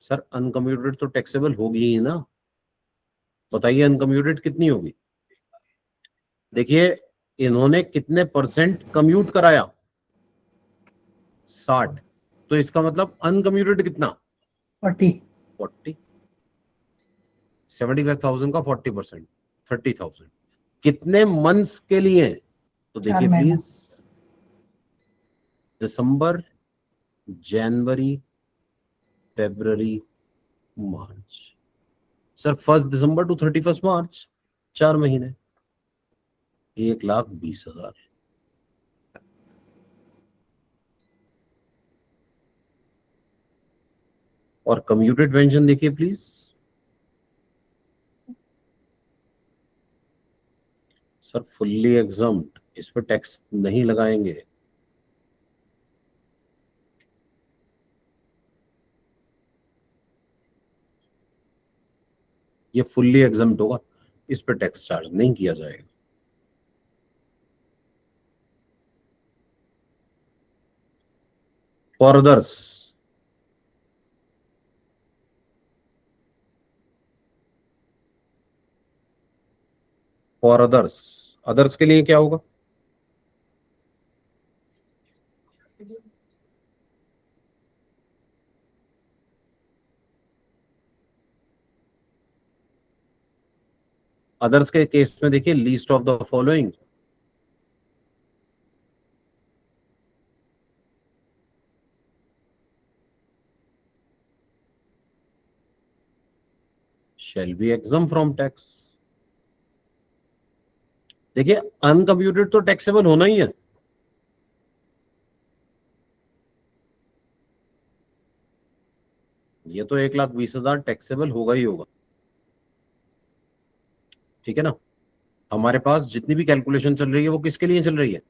Sir uncommuted तो टैक्सेबल होगी ही ना, बताइए अनकम्यूटेड कितनी होगी। देखिए इन्होंने कितने परसेंट कम्यूट कराया, 60, तो इसका मतलब अनकम्यूटेड कितना, 40। 75,000 का 40%, 30,000 कितने मंथ्स के लिए। तो देखिए please, December, January, February, March. Sir 1 December to 31 March, 4 महीने, 1,20,000। और कम्यूटेड पेंशन देखिए प्लीज, सर फुल्ली एग्जम्प्ट, इस पर टैक्स नहीं लगाएंगे। ये फुल्ली एग्जम्प्ट होगा, इस पर टैक्स चार्ज नहीं किया जाएगा। For others, for others, others के लिए क्या होगा, अदर्स के केस में देखिए least of the following, shall be exempt from tax। देखिए अनकम्प्यूटेड तो टैक्सेबल होना ही है, ये तो 1,20,000 टैक्सेबल होगा ही होगा, ठीक है ना। हमारे पास जितनी भी कैलकुलेशन चल रही है वो किसके लिए चल रही है,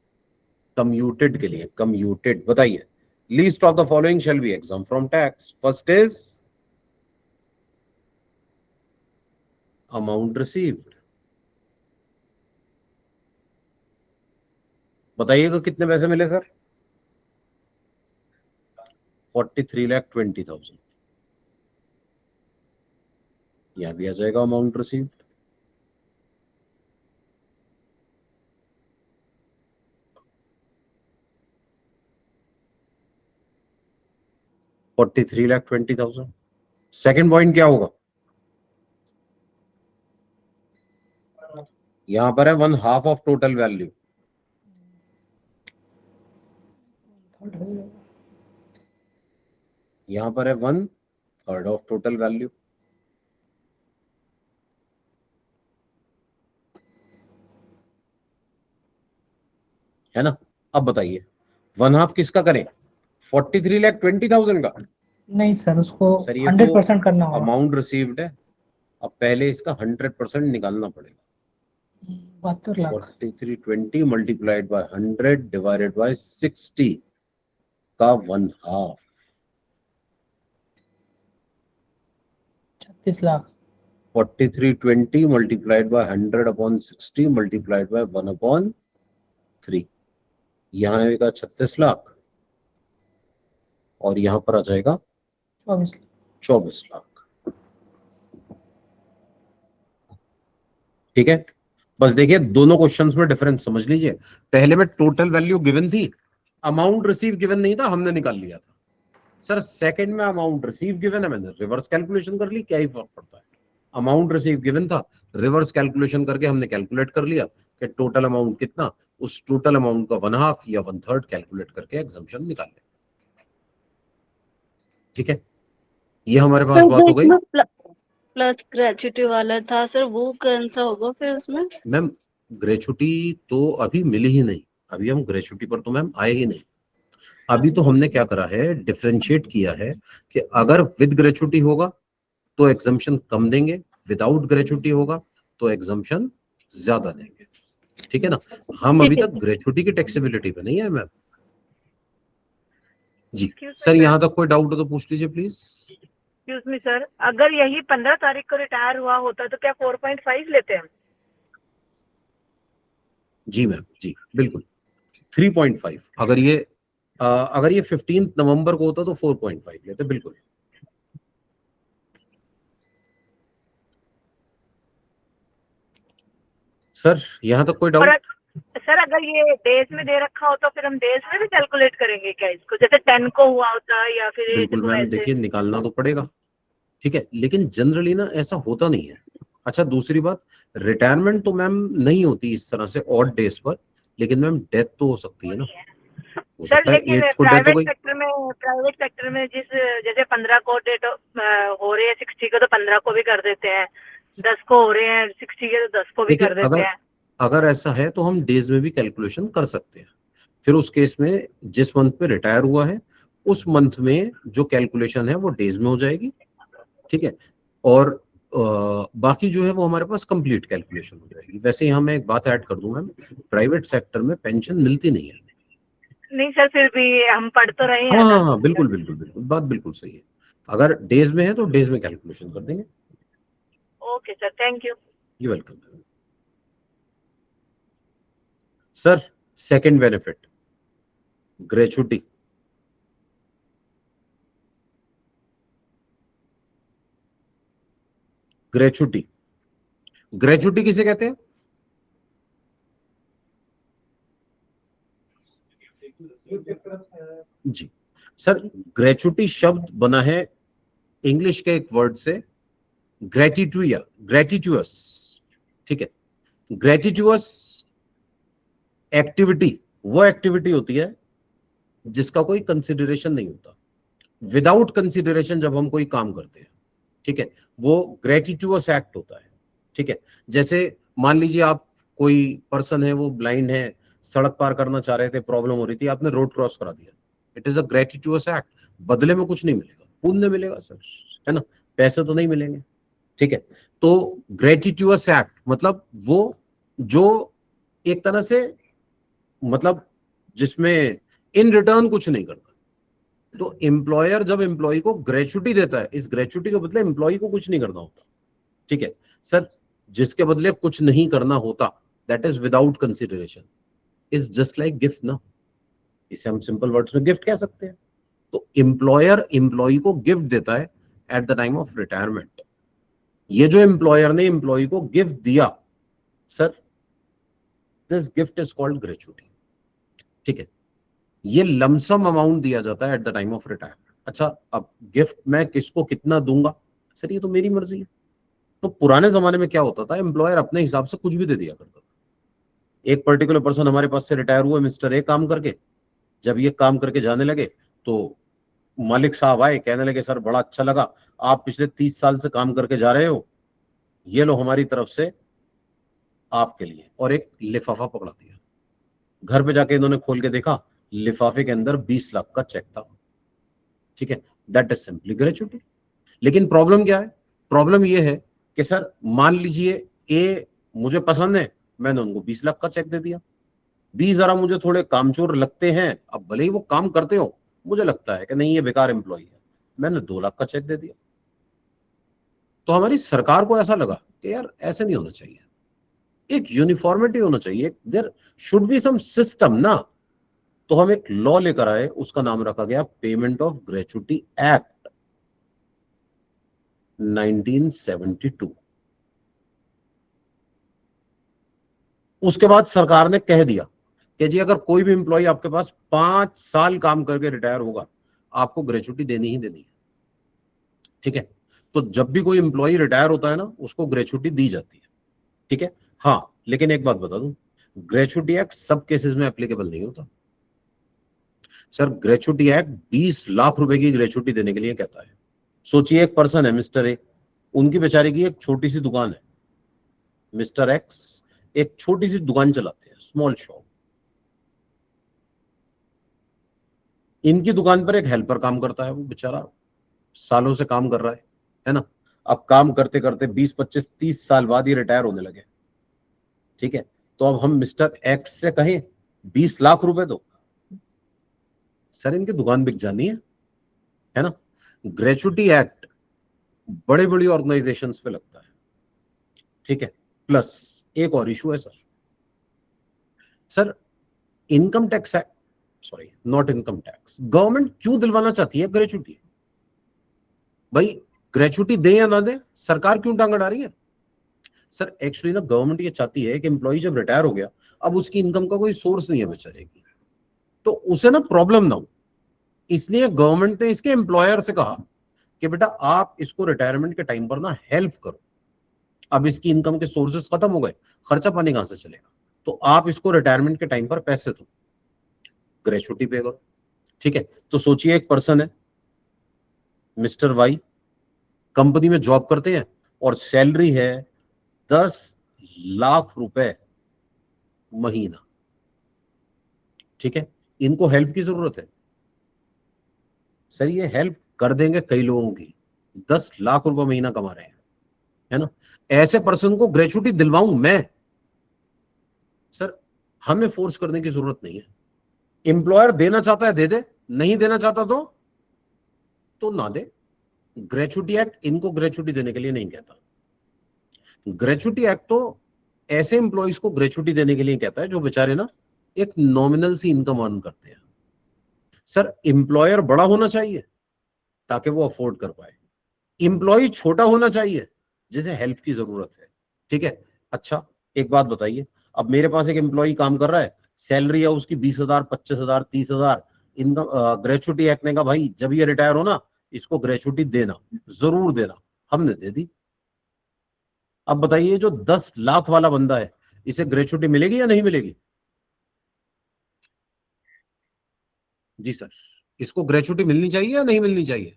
कम्यूटेड के लिए। कम्यूटेड, बताइए least of the following shall B exempt from tax. First is amount received, बताइएगा कितने पैसे मिले सर, 43,20,000, यहां भी आ जाएगा अमाउंट रिसीव्ड। $43,20,000। सेकेंड पॉइंट क्या होगा, यहां पर है 1/2 ऑफ टोटल वैल्यू, यहां पर है 1/3 ऑफ टोटल वैल्यू, है ना। अब बताइए 1/2 किसका करें, 43,20,000 का। नहीं सर, उसको सर ये 100% करना होगा। अमाउंट रिसीव्ड है, अब पहले इसका 100% निकालना पड़ेगा। 72 lakh 4320 multiplied by 100 divided by 60 का 1/2, 36 lakh 4320 multiplied by 100 upon 60 multiplied by 1/3, यहाँ आएगा 36 लाख और यहाँ पर आ जाएगा 24 लाख। ठीक है, बस देखिए दोनों क्वेश्चंस में डिफरेंस समझ लीजिए। पहले में टोटल वैल्यू गिवन थी, अमाउंट रिसीव गिवन नहीं था, हमने निकाल लिया था। सर सेकंड में अमाउंट रिसीव गिवन है, मैंने रिवर्स कैलकुलेशन कर ली, क्या ही फर्क पड़ता है। अमाउंट रिसीव गिवन था, रिवर्स कैलकुलेशन करके हमने कैलकुलेट कर लिया कि टोटल अमाउंट कितना, उस टोटल अमाउंट का 1/2 या 1/3 कैलकुलेट करके एग्जम्पशन निकाल ले। ठीक है, ये हमारे पास बात हो गई। प्लस ग्रेचुटी वाला था सर, वो कौन सा होगा फिर उसमें। मैम ग्रेचुटी तो अभी मिली ही नहीं, अभी हम ग्रेचुटी पर तो मैम आए ही नहीं। अभी तो हमने क्या करा है, डिफरेंशिएट किया है कि अगर विद ग्रेचुटी होगा तो एग्जम्पशन कम देंगे, विदाउट ग्रेचुटी होगा तो एग्जम्पशन ज्यादा देंगे। ठीक है ना, हम अभी तक ग्रेचुटी की टैक्सेबिलिटी पे नहीं है मैम। जी सर, यहाँ तक कोई डाउट हो तो पूछ लीजिए प्लीज। एक्सक्यूज मी सर, अगर यही 15 तारीख को रिटायर हुआ होता तो क्या 4.5 लेते हैं? जी मैम, जी बिल्कुल 3.5। अगर ये 15 नवंबर को होता तो 4.5 लेते बिल्कुल। सर यहाँ तक कोई डाउट। सर अगर ये डेज में दे रखा हो तो फिर हम डेज में भी कैलकुलेट करेंगे क्या इसको, जैसे 10 को हुआ होता या फिर बिल्कुल मैम, देखिए निकालना तो पड़ेगा, ठीक है, लेकिन जनरली ना ऐसा होता नहीं है। अच्छा दूसरी बात, रिटायरमेंट तो मैम नहीं होती इस तरह से ऑड डेज पर, लेकिन मैम डेथ तो हो सकती है ना, हो सर सकता है लेकिन 8 को डेथ हो गई। प्राइवेट सेक्टर में जैसे 15 को डेट हो रही है 60 को तो 15 को भी कर देते हैं, 10 को हो रहे हैं 60 के तो 10 को भी देखिए कर देते हैं। अगर ऐसा है तो हम डेज में भी कैलकुलेशन कर सकते हैं। फिर उस केस में जिस मंथ में रिटायर हुआ है उस मंथ में जो कैलकुलेशन है वो डेज में हो जाएगी, ठीक है, और बाकी जो है वो हमारे पास कंप्लीट कैलकुलेशन हो जाएगी। वैसे यहाँ मैं एक बात ऐड कर दूं मैम, प्राइवेट सेक्टर में पेंशन मिलती नहीं है। नहीं सर, फिर भी हम पढ़ तो रहे हैं ना। हाँ बिल्कुल बिल्कुल बिल्कुल, बात बिल्कुल सही है। अगर डेज में है तो डेज में कैलकुलेशन कर देंगे। Okay sir, thank you. You welcome. Sir second benefit, gratuity. Gratuity, gratuity किसे कहते हैं, जी सर, ग्रेचुटी शब्द बना है इंग्लिश के एक वर्ड से, ग्रेटिट्यूया, ग्रेटिट्यूअस, ठीक है। ग्रेटिट्यूअस एक्टिविटी वो एक्टिविटी होती है जिसका कोई कंसिडरेशन नहीं होता, विदाउट कंसिडरेशन जब हम कोई काम करते हैं, ठीक है, वो ग्रेटिट्यूअस एक्ट होता है। ठीक है, जैसे मान लीजिए आप कोई पर्सन है, वो ब्लाइंड है, सड़क पार करना चाह रहे थे, प्रॉब्लम हो रही थी, आपने रोड क्रॉस करा दिया, इट इज अ ग्रेटिट्यूअस एक्ट। बदले में कुछ नहीं मिलेगा, पुण्य मिलेगा सर, है ना, पैसे तो नहीं मिलेंगे। ठीक है, तो ग्रेटिट्यूअस एक्ट मतलब वो जो एक तरह से मतलब जिसमें इन रिटर्न कुछ नहीं करता। तो एम्प्लॉयर जब एम्प्लॉय को ग्रेचुटी देता है, इस ग्रेचुटी के बदले एम्प्लॉय को कुछ नहीं करना होता। ठीक है सर, जिसके बदले कुछ नहीं करना होता, that is without consideration, is just like gift ना, इसे हम सिंपल वर्ड्स में गिफ्ट कह सकते हैं। तो एम्प्लॉयर एम्प्लॉय को गिफ्ट देता है at the time of retirement. ये जो एम्प्लॉयर ने एम्प्लॉय को गिफ्ट दिया sir, this gift is called gratuity. ठीक है, ये लमसम अमाउंट दिया जाता है at the time of retirement. अच्छा, अब गिफ्ट मैं किसको कितना दूंगा सर, ये तो मेरी मर्जी है। तो पुराने जमाने में क्या होता था, एम्प्लॉयर अपने हिसाब से कुछ भी दे दिया करता था। एक पर्टिकुलर पर्सन हमारे पास से रिटायर हुए मिस्टर ए काम करके, जब ये काम करके जाने लगे तो मालिक साहब आए, कहने लगे सर बड़ा अच्छा लगा, आप पिछले 30 साल से काम करके जा रहे हो, ये लो हमारी तरफ से आपके लिए, और एक लिफाफा पकड़ा दिया। घर पे जाके इन्होंने खोल के देखा, लिफाफे के अंदर 20 लाख का चेक था। ठीक है, दैट इज सिंपली ग्रेचुटी। लेकिन प्रॉब्लम क्या है, प्रॉब्लम ये है कि सर मान लीजिए ए मुझे पसंद है, मैंने उनको 20 लाख का चेक दे दिया। बी जरा मुझे थोड़े कामचोर लगते हैं, अब भले ही वो काम करते हो, मुझे लगता है कि नहीं ये बेकार एम्प्लॉय है, मैंने 2 लाख का चेक दे दिया। तो हमारी सरकार को ऐसा लगा कि यार ऐसे नहीं होना चाहिए, एक यूनिफॉर्मिटी होना चाहिए, there should be some system ना। तो हम एक लॉ लेकर आए, उसका नाम रखा गया पेमेंट ऑफ ग्रेचुटी एक्ट 1972। उसके बाद सरकार ने कह दिया कि जी अगर कोई भी एम्प्लॉय आपके पास 5 साल काम करके रिटायर होगा, आपको ग्रेचुटी देनी ही देनी है। ठीक है, तो जब भी कोई एम्प्लॉय रिटायर होता है ना, उसको ग्रेचुटी दी जाती है। ठीक है, हाँ, लेकिन एक बात बता दूं, ग्रेचुटी एक्ट सब केसेस में एप्लीकेबल नहीं होता सर। ग्रेचुटी एक्ट 20 लाख रुपए की ग्रेचुटी देने के लिए कहता है। सोचिए एक पर्सन है मिस्टर ए, उनकी बेचारे की एक छोटी सी दुकान है, मिस्टर एक्स एक छोटी सी दुकान चलाते हैं, स्मॉल शॉप। इनकी दुकान पर एक हेल्पर काम करता है, वो बेचारा सालों से काम कर रहा है ना। अब काम करते करते 20 25 30 साल बाद ये रिटायर होने लगे। ठीक है, तो अब हम मिस्टर एक्स से कहें 20 लाख रुपए दो, सर इनकी दुकान बिक जानी है ना। ग्रेचुटी एक्ट बड़े बड़ी ऑर्गेनाइजेशंस पे लगता है। ठीक है, प्लस एक और इशू है sir income tax act, sorry not income tax, government क्यों दिलवाना चाहती है ग्रेचुटी? भाई ग्रेचुटी दे या ना दे, सरकार क्यों टांग अड़ा रही है? सर एक्चुअली ना गवर्नमेंट ये चाहती है कि एम्प्लॉय जब रिटायर हो गया, अब उसकी इनकम का कोई सोर्स नहीं है बेचारे की, तो उसे ना प्रॉब्लम ना हो, इसलिए गवर्नमेंट ने इसके एम्प्लॉयर से कहा कि बेटा आप इसको रिटायरमेंट के टाइम पर ना हेल्प करो। अब इसकी इनकम के सोर्सेस खत्म हो गए, खर्चा पानी कहां से चलेगा, तो आप इसको रिटायरमेंट के टाइम पर पैसे दो, ग्रेचुटी पे करो। ठीक है, तो सोचिए एक पर्सन है मिस्टर वाई, कंपनी में जॉब करते हैं और सैलरी है 10 लाख रुपए महीना। ठीक है, इनको हेल्प की जरूरत है सर, ये हेल्प कर देंगे कई लोगों की, 10 लाख रुपए महीना कमा रहे हैं, है ना। ऐसे पर्सन को ग्रेचुटी दिलवाऊं मैं? सर हमें फोर्स करने की जरूरत नहीं है, एम्प्लॉयर देना चाहता है दे दे, नहीं देना चाहता तो ना दे। ग्रेचुटी एक्ट इनको ग्रेचुटी देने के लिए नहीं कहता। ग्रेचुटी एक्ट तो ऐसे एम्प्लॉयज को ग्रेचुटी देने के लिए कहता है जो बेचारे ना एक नॉमिनल सी इनकम अर्न करते हैं। सर एम्प्लॉयर बड़ा होना चाहिए ताकि वो अफोर्ड कर पाए, एम्प्लॉय छोटा होना चाहिए जिसे हेल्प की जरूरत है। ठीक है, अच्छा एक बात बताइए, अब मेरे पास एक एम्प्लॉय काम कर रहा है, सैलरी है उसकी 20,000 25,000 30,000, इनकम, ग्रेचुटी एक्ट ने कहा भाई जब ये रिटायर हो ना, इसको ग्रेचुटी देना, जरूर देना, हमने दे दी। अब बताइए जो 10 लाख वाला बंदा है, इसे ग्रेचुटी मिलेगी या नहीं मिलेगी? जी सर, इसको ग्रेचुटी मिलनी चाहिए या नहीं मिलनी चाहिए?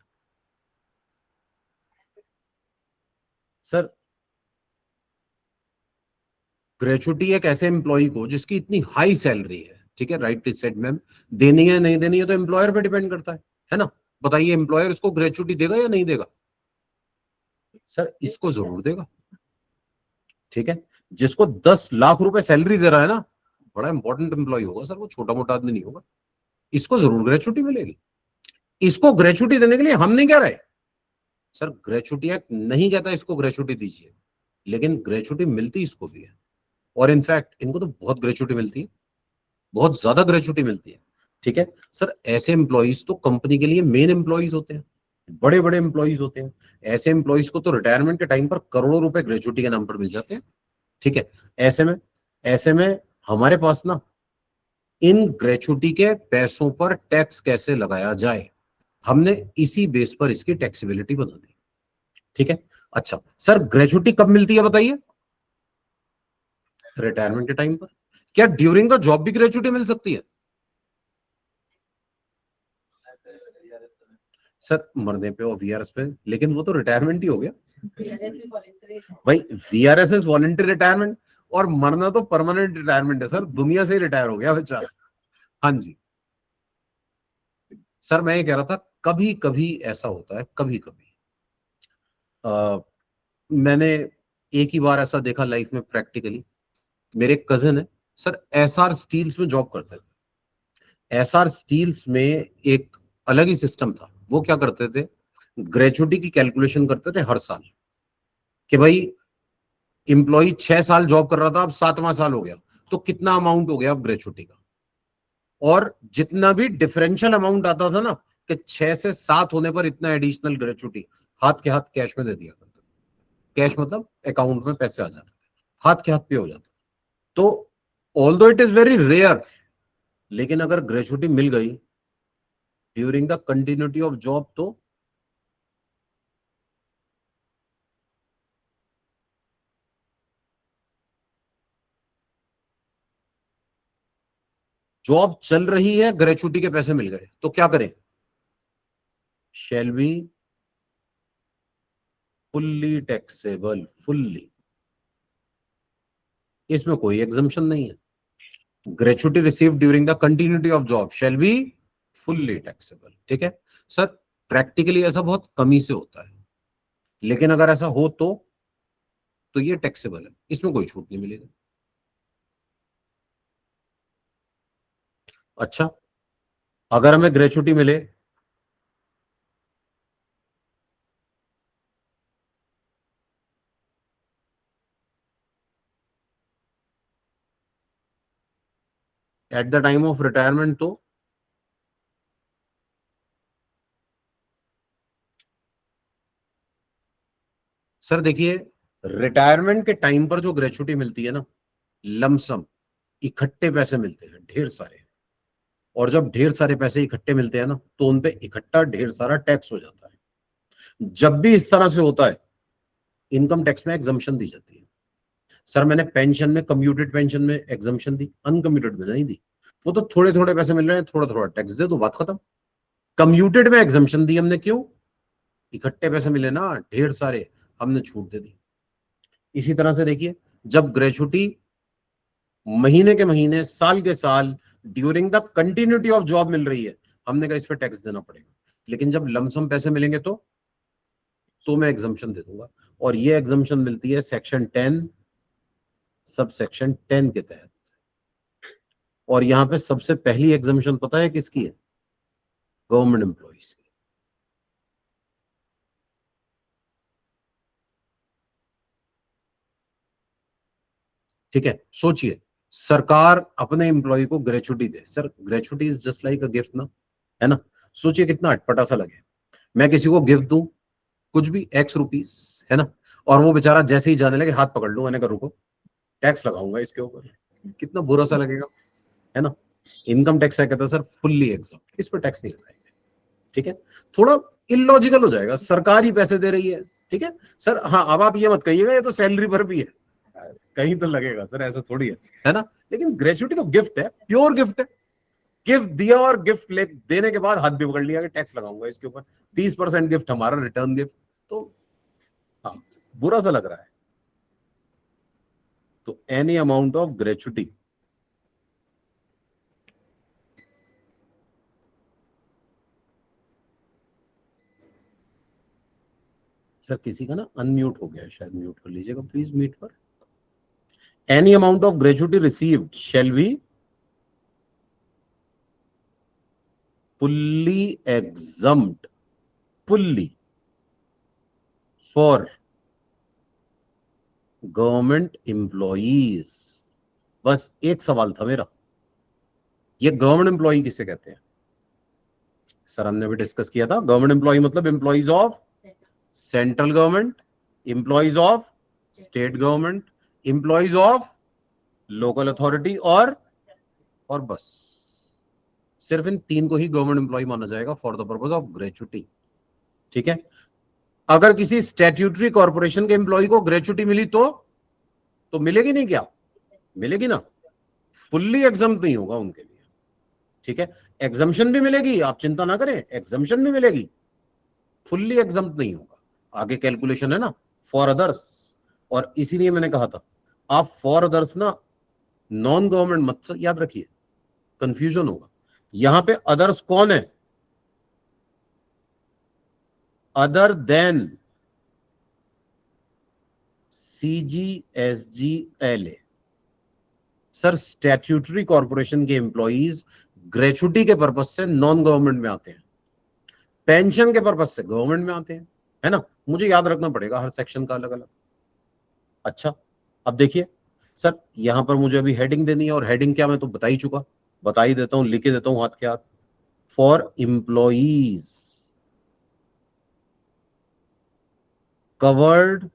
सर, ग्रेचुटी एक ऐसे एम्प्लॉय को जिसकी इतनी हाई सैलरी है, ठीक है, राइट सेड मैम, देनी है नहीं देनी है तो एम्प्लॉयर पे डिपेंड करता है ना? बताइए एम्प्लॉयर इसको ग्रेचुटी देगा या नहीं देगा? सर, इसको जरूर देगा, ठीक है। जिसको 10 लाख रुपए सैलरी दे रहा है ना, बड़ा इंपॉर्टेंट एम्प्लॉय होगा सर, वो छोटा मोटा आदमी नहीं होगा, इसको जरूर ग्रेचुटी मिलेगी। इसको ग्रेचुटी देने के लिए हम नहीं कह रहे सर, ग्रेचुटी एक्ट नहीं कहता इसको ग्रेचुटी दीजिए, लेकिन ग्रेचुटी मिलती इसको भी है, और इनफैक्ट इनको तो बहुत ग्रेचुटी मिलती है, बहुत ज्यादा ग्रेचुटी मिलती है, ठीक है सर। ऐसे एम्प्लॉइज तो कंपनी के लिए मेन एम्प्लॉइज होते हैं, बड़े बड़े एम्प्लॉइज होते हैं। ऐसे एम्प्लॉइज को तो रिटायरमेंट के टाइम पर करोड़ों रुपए ग्रेचुटी के नाम पर मिल जाते हैं, ठीक है। ऐसे में हमारे पास ना इन ग्रेचुटी के पैसों पर टैक्स कैसे लगाया जाए, हमने इसी बेस पर इसकी टैक्सेबिलिटी बना दी, ठीक है। अच्छा सर, ग्रेचुटी कब मिलती है बताइए? रिटायरमेंट के टाइम पर। क्या ड्यूरिंग द जॉब भी ग्रेचुटी मिल सकती है? सर, मरने पे और वीआरएस पे, लेकिन वो तो रिटायरमेंट ही हो गया भाई। वीआरएस इज वॉलंटरी रिटायरमेंट, और मरना तो परमानेंट रिटायरमेंट है सर, दुनिया से ही रिटायर हो गया बेचारा। हाँ जी सर, मैं ये कह रहा था कभी कभी ऐसा होता है, कभी कभी मैंने एक ही बार ऐसा देखा लाइफ में प्रैक्टिकली। मेरे कजिन है सर, एसआर स्टील्स में जॉब करते थे। एसआर स्टील्स में एक अलग ही सिस्टम था। वो क्या करते थे, ग्रेचुटी की कैलकुलेशन करते थे हर साल, कि भाई इंप्लॉई 6 साल जॉब कर रहा था, अब 7वां साल हो गया, तो कितना अमाउंट हो गया अब ग्रेचुटी का। और जितना भी डिफरेंशियल अमाउंट आता था ना, कि 6 से 7 होने पर इतना एडिशनल ग्रेचुटी, हाथ के हाथ कैश में दे दिया करते। कैश मतलब अकाउंट में पैसे आ जाते, हाथ के हाथ पे हो जाता। तो although it is very rare, लेकिन अगर ग्रेचुटी मिल गई during the continuity of job, तो जॉब चल रही है, ग्रेचुटी के पैसे मिल गए, तो क्या करें? Shall be fully taxable, fully, इसमें कोई एग्जम्पशन नहीं है। Gratuity receive during the continuity of job shall be fully taxable, ठीक है सर। प्रैक्टिकली ऐसा बहुत कमी से होता है, लेकिन अगर ऐसा हो तो ये टैक्सेबल है, इसमें कोई छूट नहीं मिलेगी। अच्छा, अगर हमें ग्रेचुटी मिले at the time of retirement, तो सर देखिए, रिटायरमेंट के टाइम पर जो ग्रेचुटी मिलती है ना, लमसम इकट्ठे पैसे मिलते हैं ढेर सारे, और जब ढेर सारे पैसे इकट्ठे मिलते हैं ना, तो उनपे इकट्ठा ढेर सारा टैक्स हो जाता है। जब भी इस तरह से होता है, इनकम टैक्स में एग्जम्पशन दी जाती है। सर, मैंने पेंशन में, कम्यूटेड पेंशन में एग्जम्पशन दी, अनकम्यूटेड में नहीं दी। वो तो थोड़े थोड़े पैसे मिल रहे हैं, थोड़ा थोड़ा टैक्स दे दो, बात खत्म। कम्यूटेड में एग्जम्पशन दी हमने, क्यों? इकट्ठे पैसे मिले ना ढेर सारे, हमने छूट दे दी। इसी तरह से देखिए, जब ग्रेचुटी महीने के महीने, साल के साल, during the continuity of job मिल रही है, हमने कहा इस पर टैक्स देना पड़ेगा। लेकिन जब लमसम पैसे मिलेंगे तो मैं एग्जम्पशन दे दूंगा, और ये एग्जम्पशन मिलती है सेक्शन 10 सब सेक्शन 10 के तहत। और यहां पे सबसे पहली एग्जम्पशन पता है किसकी है? गवर्नमेंट एम्प्लॉइज की। ठीक है, सोचिए, सरकार अपने एम्प्लॉय को gratuity they. Sir, gratuity is just like a gift ना, है ना? सोचिए कितना अटपटा सा लगे, मैं किसी को गिफ्ट दूं कुछ भी एक्स रुपीस, है ना, और वो बेचारा जैसे ही जाने लगे हाथ पकड़ लूं, मैंने कहा रुको, टैक्स लगाऊंगा इसके ऊपर, कितना बुरा सा लगेगा, है ना? इनकम टैक्स है, कहता है सर फुल्ली एग्जम्प्ट, इस पर टैक्स नहीं लगाएंगे, ठीक है। थोड़ा इलॉजिकल हो जाएगा, सरकार ही पैसे दे रही है, ठीक है सर। हाँ, अब आप ये मत कहिएगा ये तो सैलरी पर भी है, कहीं तो लगेगा सर, ऐसा थोड़ी है ना। लेकिन ग्रेचुइटी तो गिफ्ट है, प्योर गिफ्ट है। गिफ्ट दिया और गिफ्ट देने के बाद हाथ भी पकड़ लिया कि टैक्स लगाऊंगा इसके ऊपर, 30% गिफ्ट हमारा, रिटर्न गिफ्ट, तो हाँ बुरा सा लग रहा है। तो any amount of gratuity sir, किसी का ना अनम्यूट हो गया है, शायद म्यूट कर लीजिएगा प्लीज म्यूट पर। Any amount of gratuity received shall be fully exempt, fully for government employees. बस एक सवाल था मेरा, ये गवर्नमेंट एम्प्लॉई किसे कहते हैं? सर हमने अभी डिस्कस किया था, गवर्नमेंट एम्प्लॉई मतलब employees of central government, employees of state government, employees of local authority, और बस सिर्फ इन तीन को ही गवर्नमेंट एम्प्लॉय माना जाएगा for the purpose of gratuity. ठीक है, अगर किसी स्टैट्यूटरी कॉर्पोरेशन के एम्प्लॉय को ग्रेचुइटी मिली तो मिलेगी नहीं क्या? मिलेगी ना, फुल्ली एग्जम्प्ट नहीं होगा उनके लिए। ठीक है, एग्जम्पशन भी मिलेगी, आप चिंता ना करें, एग्जम्पशन भी मिलेगी, फुल्ली एग्जम्प्ट नहीं होगा। आगे कैलकुलेशन है ना फॉर अदर्स, और इसीलिए मैंने कहा था आप फॉर अदर्स ना नॉन गवर्नमेंट मत याद रखिए, कंफ्यूजन होगा। यहां पे अदर्स कौन है? Other than CGSGLA। Sir statutory corporation के एम्प्लॉइज ग्रेचुइटी के पर्पज से नॉन गवर्नमेंट में आते हैं, पेंशन के पर्पज से गवर्नमेंट में आते हैं, है ना। मुझे याद रखना पड़ेगा हर सेक्शन का अलग अलग। अच्छा, अब देखिए सर, यहां पर मुझे अभी हेडिंग देनी है, और हेडिंग क्या मैं तो बता ही चुका, बता ही देता हूं, लिख के देता हूं हाथ के हाथ। For employees covered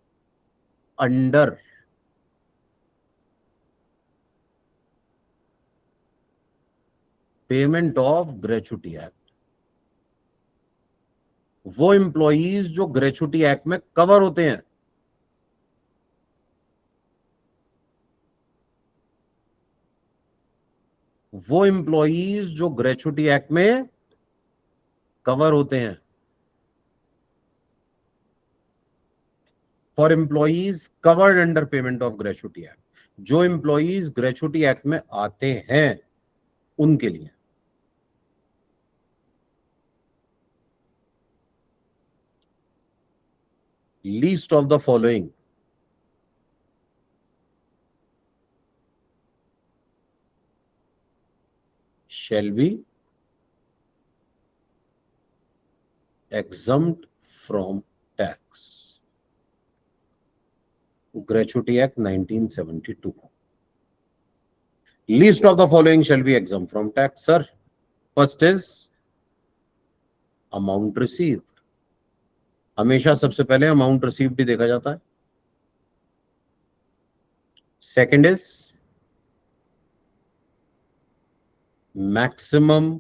under payment of gratuity act, वो एम्प्लॉइज जो ग्रेचुइटी एक्ट में कवर होते हैं, वो एम्प्लॉइज जो ग्रेचुइटी एक्ट में कवर होते हैं। For employees covered under payment of gratuity act, जो एम्प्लॉइज ग्रेचुइटी एक्ट में आते हैं उनके लिए। Least of the following shall be exempt from tax. Gratuity Act 1972. Least of the following shall be exempt from tax, sir. First is amount received. हमेशा सबसे पहले अमाउंट रिसीव्ड ही देखा जाता है। Second is maximum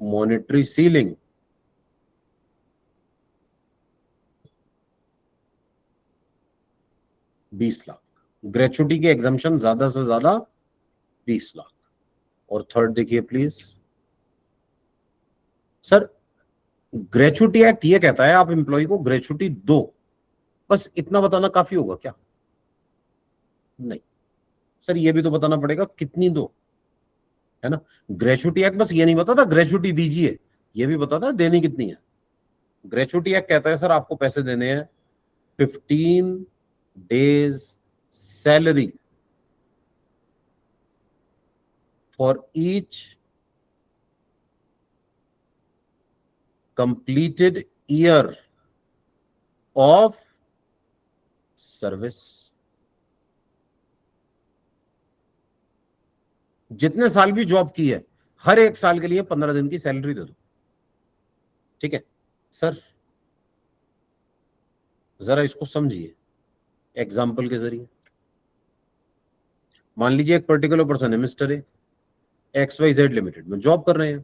monetary ceiling, ₹20,00,000। Gratuity की एग्जम्पशन ज्यादा से ज्यादा 20,00,000। और थर्ड देखिए प्लीज सर, ग्रेचुइटी एक्ट ये कहता है आप एम्प्लॉय को ग्रेचुइटी दो, बस इतना बताना काफी होगा क्या? नहीं सर, ये भी तो बताना पड़ेगा कितनी दो, है ना। ग्रेचुइटी एक्ट बस ये नहीं बताता ग्रेचुइटी दीजिए, ये भी बताता है देनी कितनी है। ग्रेचुइटी एक्ट कहता है सर आपको पैसे देने हैं 15 days salary for each completed year of service. जितने साल भी जॉब की है हर एक साल के लिए 15 दिन की सैलरी दे दो। ठीक है सर, जरा इसको समझिए एग्जाम्पल के जरिए। मान लीजिए एक पर्टिकुलर पर्सन है, मिस्टर ए, XYZ लिमिटेड में जॉब कर रहे हैं।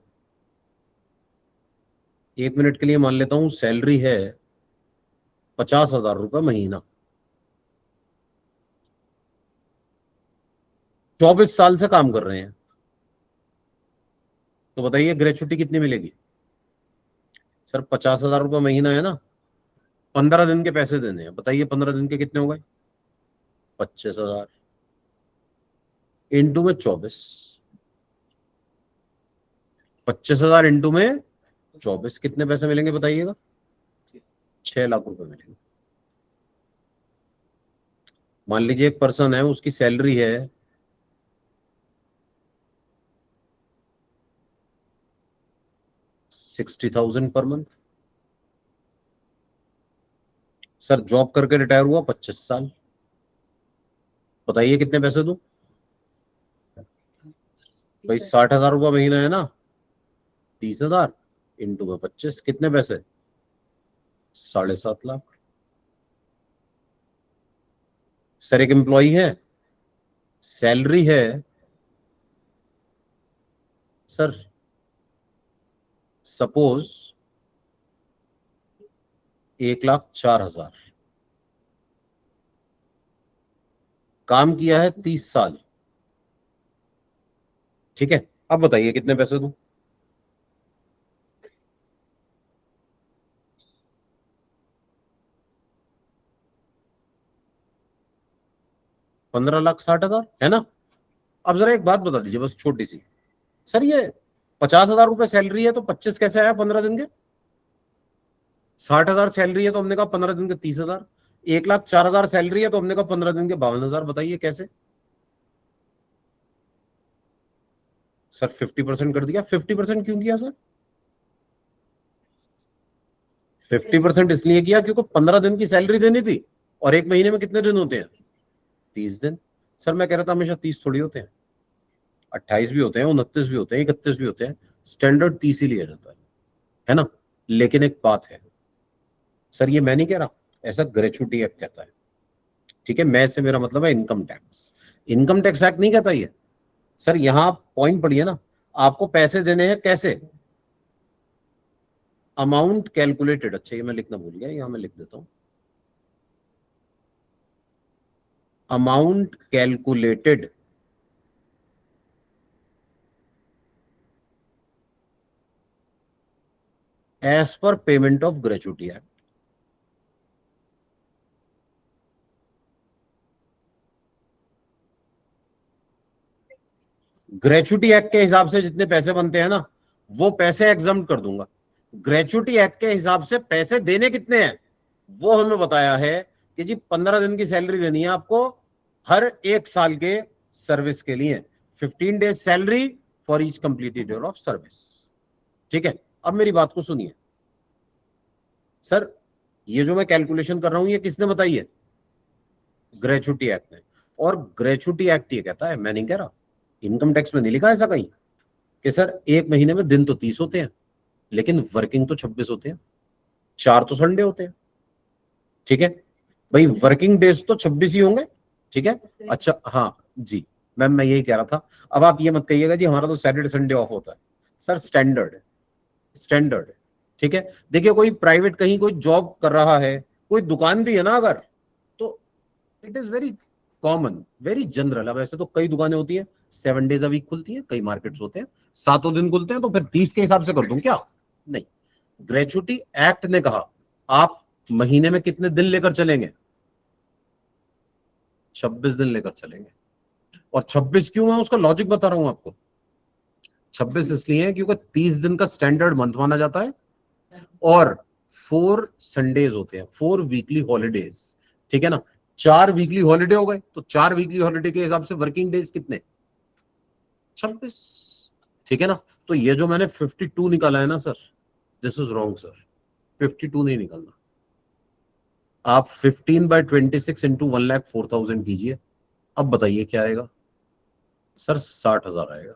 1 मिनट के लिए मान लेता हूं सैलरी है 50,000 रुपये महीना, 24 साल से काम कर रहे हैं, तो बताइए ग्रेचुटी कितनी मिलेगी? सर 50,000 रुपये महीना है ना, 15 दिन के पैसे देने हैं, बताइए 15 दिन के कितने हो गए? 25,000 इंटू में 24, 25,000 इंटू में 24, कितने पैसे मिलेंगे बताइएगा? 6 लाख रुपए मिलेंगे। मान लीजिए एक पर्सन है, उसकी सैलरी है 60,000 पर मंथ। सर जॉब करके रिटायर हुआ 25 साल, बताइए कितने पैसे दूं? भाई 60,000 रुपये महीना है ना, 30,000 इंटू में 25, कितने पैसे? 7.5 लाख। सर एक एम्प्लॉय है, सैलरी है सर सपोज 1,04,000, काम किया है 30 साल, ठीक है, अब बताइए कितने पैसे दूं? ₹15,60,000 है ना। अब जरा एक बात बता दीजिए बस छोटी सी, सर ये 50,000 रुपए सैलरी है तो 25 कैसे आया 15 दिन के? 60,000 सैलरी है तो हमने कहा 15 दिन के 30,000, 1,04,000 सैलरी है तो हमने कहा 15 दिन के 52,000, बताइए कैसे? सर 50% कर दिया। 50% क्यों किया सर? 50% इसलिए किया क्योंकि 15 दिन की सैलरी देनी थी, और एक महीने में कितने दिन होते हैं? 30 दिन। सर मैं कह रहा था हमेशा 30 थोड़ी होते हैं, 28 भी होते हैं, 29 भी होते हैं, 31 भी होते हैं, स्टैंडर्ड 30 ही लिया जाता है ना। लेकिन एक बात है सर, ये मैं नहीं कह रहा, ऐसा ग्रेचुटी एक्ट कहता है, ठीक है, मैं से मेरा मतलब है income tax, income tax act नहीं कहता ये। सर यहां आप पॉइंट पढ़िए ना, आपको पैसे देने हैं कैसे? अमाउंट कैलकुलेटेड, अच्छा ये मैं लिखना भूल गया, यहां मैं लिख देता हूं, amount calculated as per payment of gratuity act. Gratuity act के हिसाब से जितने पैसे बनते हैं ना, वो पैसे एग्जम्प्ट कर दूंगा। ग्रेचुटी एक्ट के हिसाब से पैसे देने कितने हैं वो हमें बताया है कि जी 15 दिन की सैलरी देनी है आपको हर 1 साल के सर्विस के लिए, 15 days salary for each completed year of service, ठीक है। अब मेरी बात को सुनिए सर, ये जो मैं कैलकुलेशन कर रहा हूं ये किसने बताई है? ग्रेचुटी एक्ट ने। और ग्रेचुटी एक्ट ये कहता है, मैं नहीं कह रहा, इनकम टैक्स में नहीं लिखा ऐसा कहीं कि सर एक महीने में दिन तो 30 होते हैं लेकिन वर्किंग तो 26 होते हैं, 4 तो संडे होते हैं, ठीक है भाई, वर्किंग डेज तो 26 ही होंगे, ठीक है। अच्छा हाँ जी मैम, मैं यही कह रहा था। अब आप ये मत कहिएगा जी हमारा तो सैटरडे संडे ऑफ होता है, सर स्टैंडर्ड स्टैंडर्ड, ठीक है। देखिए कोई प्राइवेट कहीं कोई जॉब कर रहा है, कोई दुकान भी है ना अगर, तो it is very common, very general. अब ऐसे तो कई दुकानें होती है 7 डेज अ वीक खुलती है, कई मार्केट्स होते हैं 7 दिन खुलते हैं, तो फिर 30 के हिसाब से कर दूं क्या? नहीं, ग्रेचुटी एक्ट ने कहा आप महीने में कितने दिन लेकर चलेंगे? 26 दिन लेकर चलेंगे। और 26 क्यों है उसका लॉजिक बता रहा हूं आपको। 26 इसलिए है क्योंकि 30 दिन का स्टैंडर्ड मंथ माना जाता है और 4 संडेज होते हैं, 4 वीकली हॉलीडेज, ठीक है ना। 4 वीकली हॉलीडे हो गए तो 4 वीकली हॉलीडे के हिसाब से वर्किंग डेज कितने? 26, ठीक है ना। तो ये जो मैंने 52 निकाला है ना sir, this is wrong sir, 52 नहीं निकालना, आप 15/26 इंटू 1,04,000 कीजिए। अब बताइए क्या आएगा? सर 60,000 आएगा,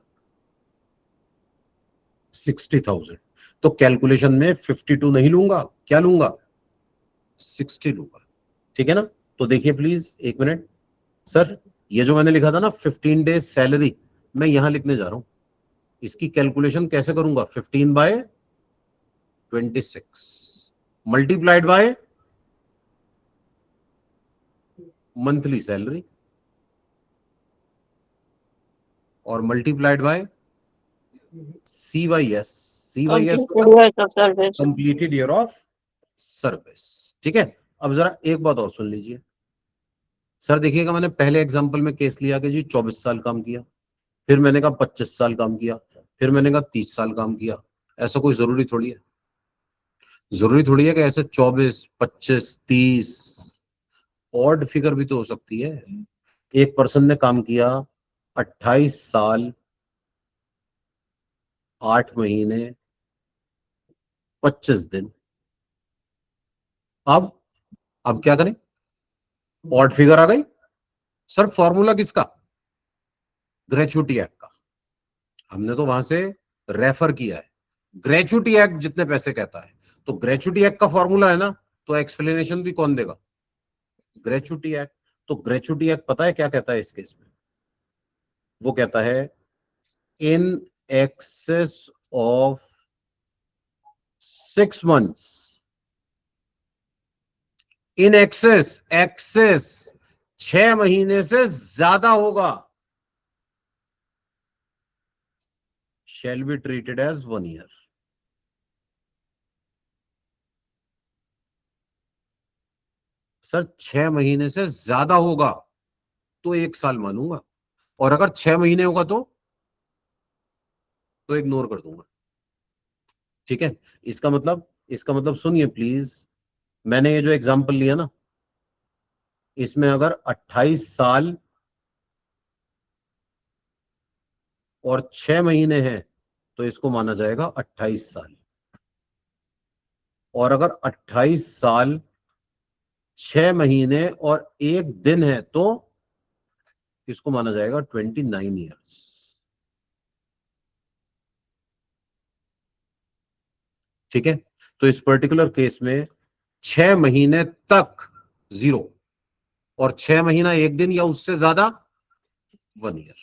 60,000। तो कैलकुलेशन में 52 नहीं लूंगा, क्या लूंगा? 60 लूंगा, ठीक है ना। तो देखिए प्लीज एक मिनट सर, ये जो मैंने लिखा था ना 15 डेज सैलरी, मैं यहां लिखने जा रहा हूं, इसकी कैलकुलेशन कैसे करूंगा? 15/26 मल्टीप्लाइड बाय मंथली सैलरी और multiplied by CYS। CYS Completed years of service. Completed year of service. ठीक है, अब जरा एक बात और सुन लीजिए सर। देखिएगा, मैंने पहले एग्जांपल में केस लिया कि जी 24 साल काम किया, फिर मैंने कहा 25 साल काम किया, फिर मैंने कहा 30 साल काम किया। ऐसा कोई जरूरी थोड़ी है, जरूरी थोड़ी है कि ऐसे 24, 25, 30 ऑड फिगर भी तो हो सकती है। एक पर्सन ने काम किया 28 साल 8 महीने 25 दिन। अब क्या करें, ऑड फिगर आ गई सर। फॉर्मूला किसका? ग्रेचुटी एक्ट का। हमने तो वहां से रेफर किया है। ग्रेचुटी एक्ट जितने पैसे कहता है, तो ग्रेचुटी एक्ट का फॉर्मूला है ना, तो एक्सप्लेनेशन भी कौन देगा? Gratuity act. तो ग्रेचुटी एक्ट पता है क्या कहता है इस केस में? वो कहता है इन excess of 6 months, in excess 6 महीने से ज्यादा होगा, shall be treated as 1 year। Sir 6 महीने से ज्यादा होगा तो 1 साल मानूंगा, और अगर 6 महीने होगा तो इग्नोर कर दूंगा। ठीक है, इसका मतलब सुनिए प्लीज। मैंने ये जो एग्जांपल लिया ना, इसमें अगर 28 साल और 6 महीने हैं तो इसको माना जाएगा 28 साल, और अगर 28 साल 6 महीने और 1 दिन है तो इसको माना जाएगा 29 ईयर्स। ठीक है, तो इस पर्टिकुलर केस में 6 महीने तक 0 और 6 महीना 1 दिन या उससे ज्यादा 1 ईयर।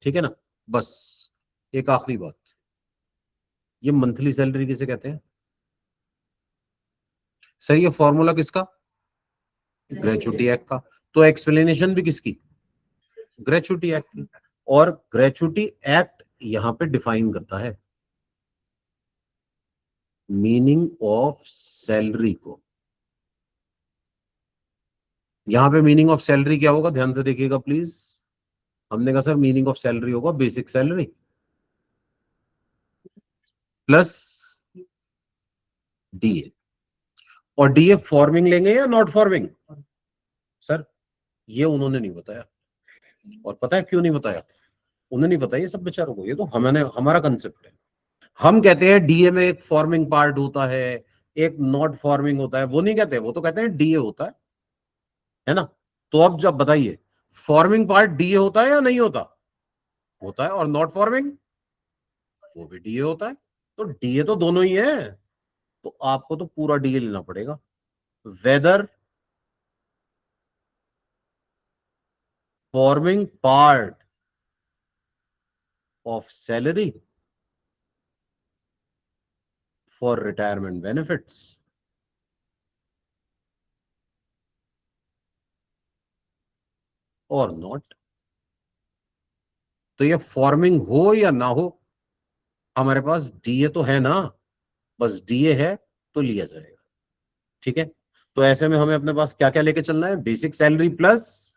ठीक है ना। बस एक आखिरी बात, ये मंथली सैलरी किसे कहते हैं? सर ये फॉर्मूला किसका? ग्रेचुटी एक्ट का। तो एक्सप्लेनेशन भी किसकी? ग्रेचुटी एक्ट की। और ग्रेचुटी एक्ट यहां पे डिफाइन करता है मीनिंग ऑफ सैलरी को। यहां पे मीनिंग ऑफ सैलरी क्या होगा, ध्यान से देखिएगा प्लीज। हमने कहा सर मीनिंग ऑफ सैलरी होगा बेसिक सैलरी प्लस डीए। और डीए फॉर्मिंग लेंगे या नॉट फॉर्मिंग? सर ये उन्होंने नहीं बताया, और पता है क्यों नहीं बताया? उन्हें नहीं बताया ये सब बेचारों को, ये तो हमारा कंसेप्ट है। हम कहते हैं डीए में एक फॉर्मिंग पार्ट होता है, एक नॉट फॉर्मिंग होता है। वो नहीं कहते, वो तो कहते हैं डीए होता है ना। तो अब जब बताइए, फॉर्मिंग पार्ट डीए होता है या नहीं होता? होता है। और नॉट फॉर्मिंग वो भी डीए होता है। तो डीए तो दोनों ही है, तो आपको तो पूरा डीए लेना पड़ेगा। Whether forming part of salary for retirement benefits और नॉट। तो ये फॉर्मिंग हो या ना हो, हमारे पास डीए तो है ना, बस डीए है तो लिया जाएगा। ठीक है, तो ऐसे में हमें अपने पास क्या क्या लेके चलना है? Basic salary plus